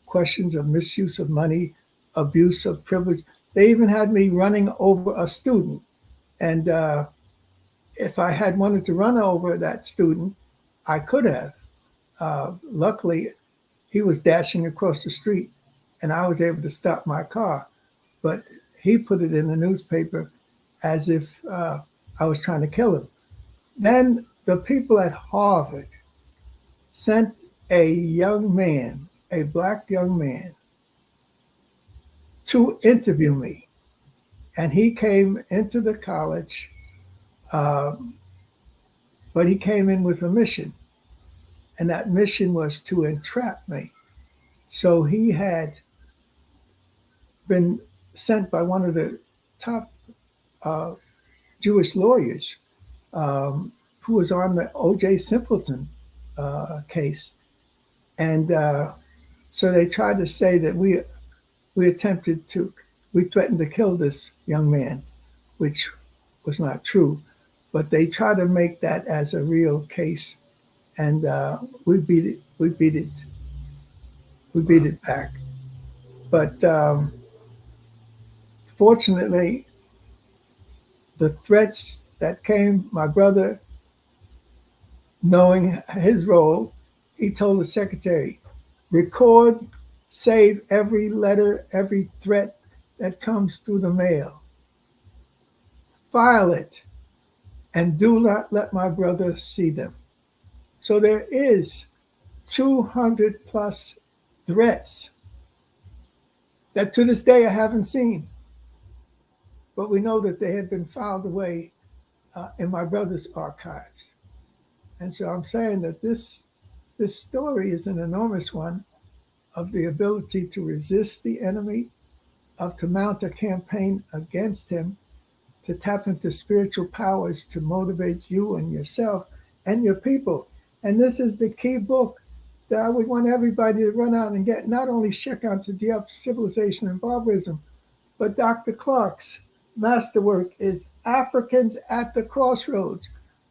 questions of misuse of money, abuse of privilege. They even had me running over a student. And if I had wanted to run over that student, I could have. Luckily, he was dashing across the street and I was able to stop my car. But he put it in the newspaper as if I was trying to kill him. Then the people at Harvard sent a young man, a Black young man, to interview me. And he came into the college, but he came in with a mission. And that mission was to entrap me. So he had been sent by one of the top Jewish lawyers who was on the O.J. Simpleton case. And so they tried to say that we threatened to kill this young man, which was not true. But they tried to make that as a real case. And we beat it back. But fortunately, the threats that came, my brother, knowing his role, he told the secretary, record, save every letter, every threat that comes through the mail. File it, and do not let my brother see them. So there is 200 plus threats that to this day I haven't seen. But we know that they have been filed away in my brother's archives. And so I'm saying that this story is an enormous one of the ability to resist the enemy, of to mount a campaign against him, to tap into spiritual powers to motivate you and yourself and your people. And this is the key book that I would want everybody to run out and get, not only check out to De-Up Civilization and Barbarism, but Dr. Clarke's masterwork is Africans at the Crossroads.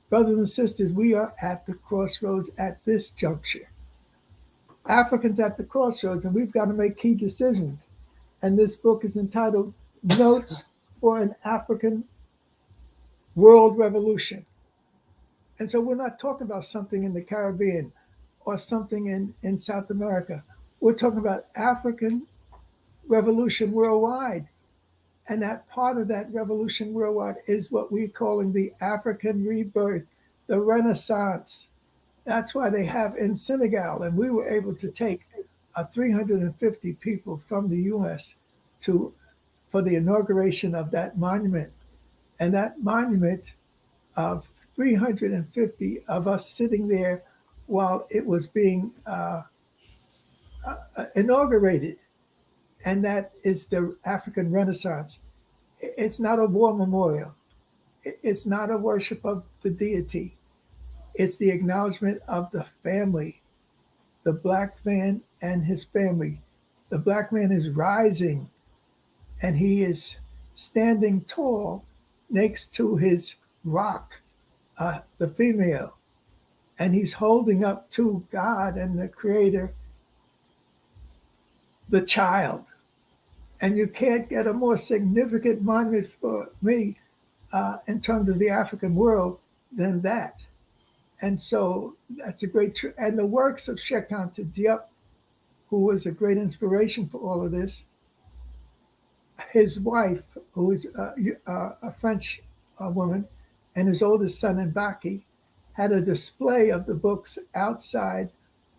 Brothers and sisters, we are at the crossroads at this juncture. Africans at the crossroads, and we've got to make key decisions. And this book is entitled Notes for an African World Revolution. And so we're not talking about something in the Caribbean or something in South America. We're talking about African revolution worldwide. And that part of that revolution worldwide is what we're calling the African rebirth, the Renaissance. That's why they have in Senegal, and we were able to take 350 people from the U.S. for the inauguration of that monument. And that monument of 350 of us sitting there while it was being inaugurated. And that is the African Renaissance. It's not a war memorial. It's not a worship of the deity. It's the acknowledgement of the family, the Black man and his family. The Black man is rising, and he is standing tall next to his rock, the female, and he's holding up to God and the Creator the child. And you can't get a more significant monument for me in terms of the African world than that. And so that's a great, and the works of Cheikh Anta Diop, who was a great inspiration for all of this. His wife, who is a French woman, and his oldest son, Mbaki, had a display of the books outside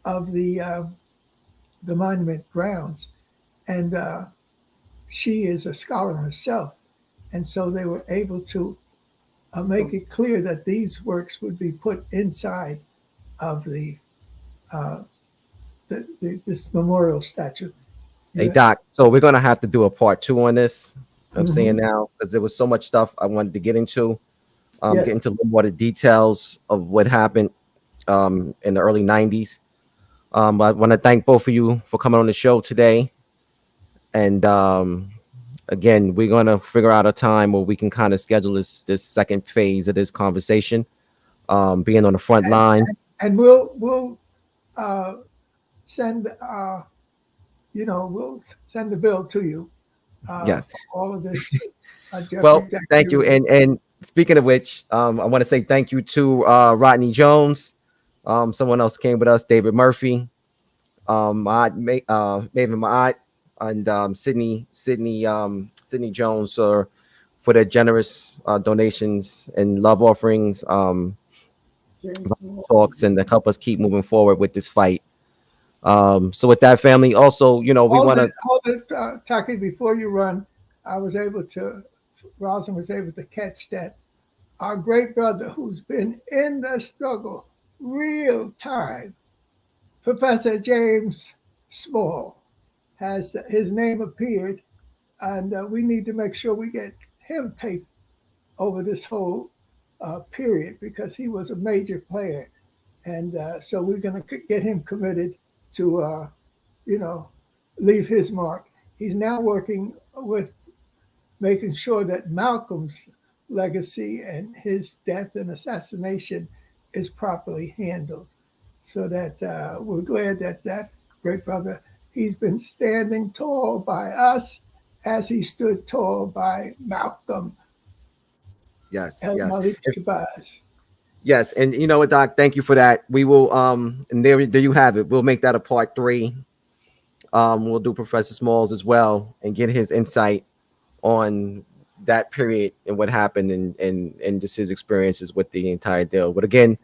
of the monument grounds. And she is a scholar herself. And so they were able to make it clear that these works would be put inside of this memorial statue. Hey, Doc, so we're going to have to do a part 2 on this. I'm saying now, because there was so much stuff I wanted to get into. Get into a little more of the details of what happened in the early 90s. I want to thank both of you for coming on the show today. And again, we're going to figure out a time where we can kind of schedule this second phase of this conversation, being on the front line. And we'll send, we'll send the bill to you. Yes. For all of this. Well, thank you. And speaking of which, I want to say thank you to Rodney Jones. Someone else came with us, David Murphy, Maven Ma'at, and Sydney Jones for their generous donations and love offerings, talks, and to help us keep moving forward with this fight. So with that, family, also, we want to hold it, Taki, before you run. Rosalind was able to catch that our great brother, who's been in the struggle real time, Professor James Small, has his name appeared, and we need to make sure we get him taped over this whole period, because he was a major player. And so we're going to get him committed to, leave his mark. He's now working with making sure that Malcolm's legacy and his death and assassination is properly handled. So that we're glad that great brother, he's been standing tall by us as he stood tall by Malcolm. Yes. Yes, and you know what, Doc? Thank you for that. We will, and there you have it. We'll make that a part 3. We'll do Professor Smalls as well and get his insight on that period and what happened and just his experiences with the entire deal. But again,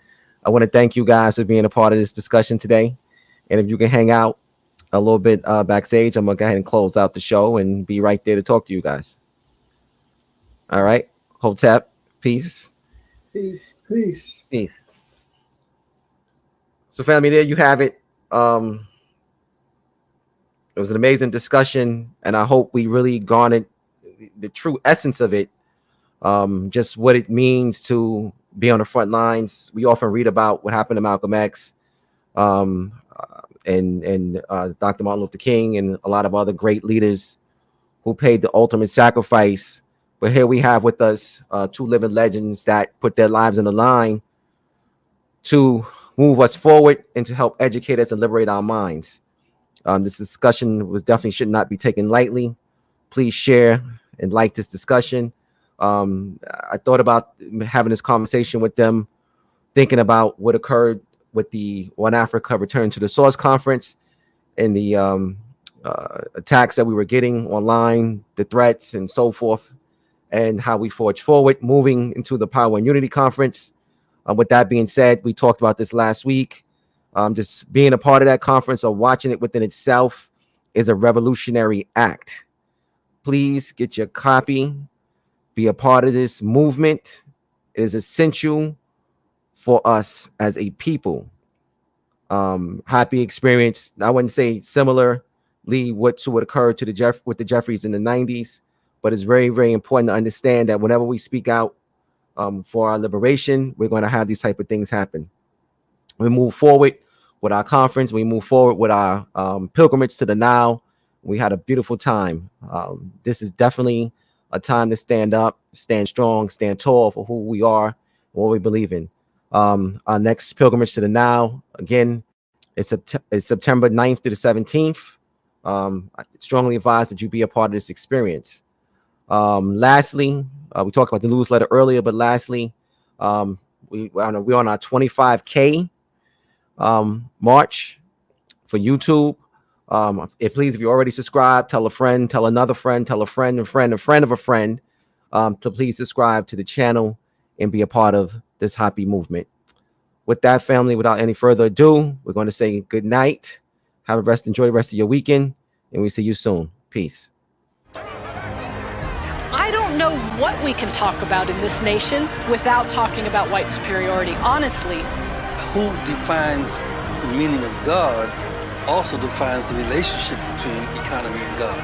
I want to thank you guys for being a part of this discussion today. And if you can hang out a little bit backstage, I'm gonna go ahead and close out the show and be right there to talk to you guys. All right, Hotep, peace. Peace. So family, there you have it. It was an amazing discussion, and I hope we really garnered the true essence of it, just what it means to be on the front lines. We often read about what happened to Malcolm X, and Dr. Martin Luther King, and a lot of other great leaders who paid the ultimate sacrifice. But here we have with us 2 living legends that put their lives on the line to move us forward and to help educate us and liberate our minds. This discussion definitely should not be taken lightly. Please share and like this discussion. I thought about having this conversation with them, thinking about what occurred with the One Africa Return to the Source conference and the attacks that we were getting online, the threats and so forth, and how we forge forward, moving into the Power and Unity Conference. With that being said, we talked about this last week. Just being a part of that conference or watching it within itself is a revolutionary act. Please get your copy, be a part of this movement. It is essential for us as a people. HAPI experience, I wouldn't say similarly what occurred to with the Jeffries in the 90s, but it's very, very important to understand that whenever we speak out for our liberation, we're going to have these type of things happen. We move forward with our conference. We move forward with our pilgrimage to the Nile. We had a beautiful time. This is definitely a time to stand up, stand strong, stand tall for who we are, what we believe in. Our next pilgrimage to the Nile, again, it's September 9th to the 17th. I strongly advise that you be a part of this experience. Lastly, we talked about the newsletter earlier, but lastly, we're on our 25K march for YouTube. If you already subscribed, tell a friend, tell another friend, tell a friend, a friend of a friend to please subscribe to the channel and be a part of this HAPI movement. With that, family, without any further ado, we're going to say good night. Enjoy the rest of your weekend, and we'll see you soon. Peace. I don't know what we can talk about in this nation without talking about white superiority. Honestly, Who defines the meaning of God also defines the relationship between economy and God.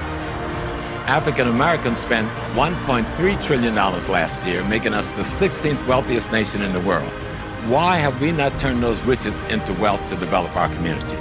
African Americans spent $1.3 trillion last year, making us the 16th wealthiest nation in the world. Why have we not turned those riches into wealth to develop our community?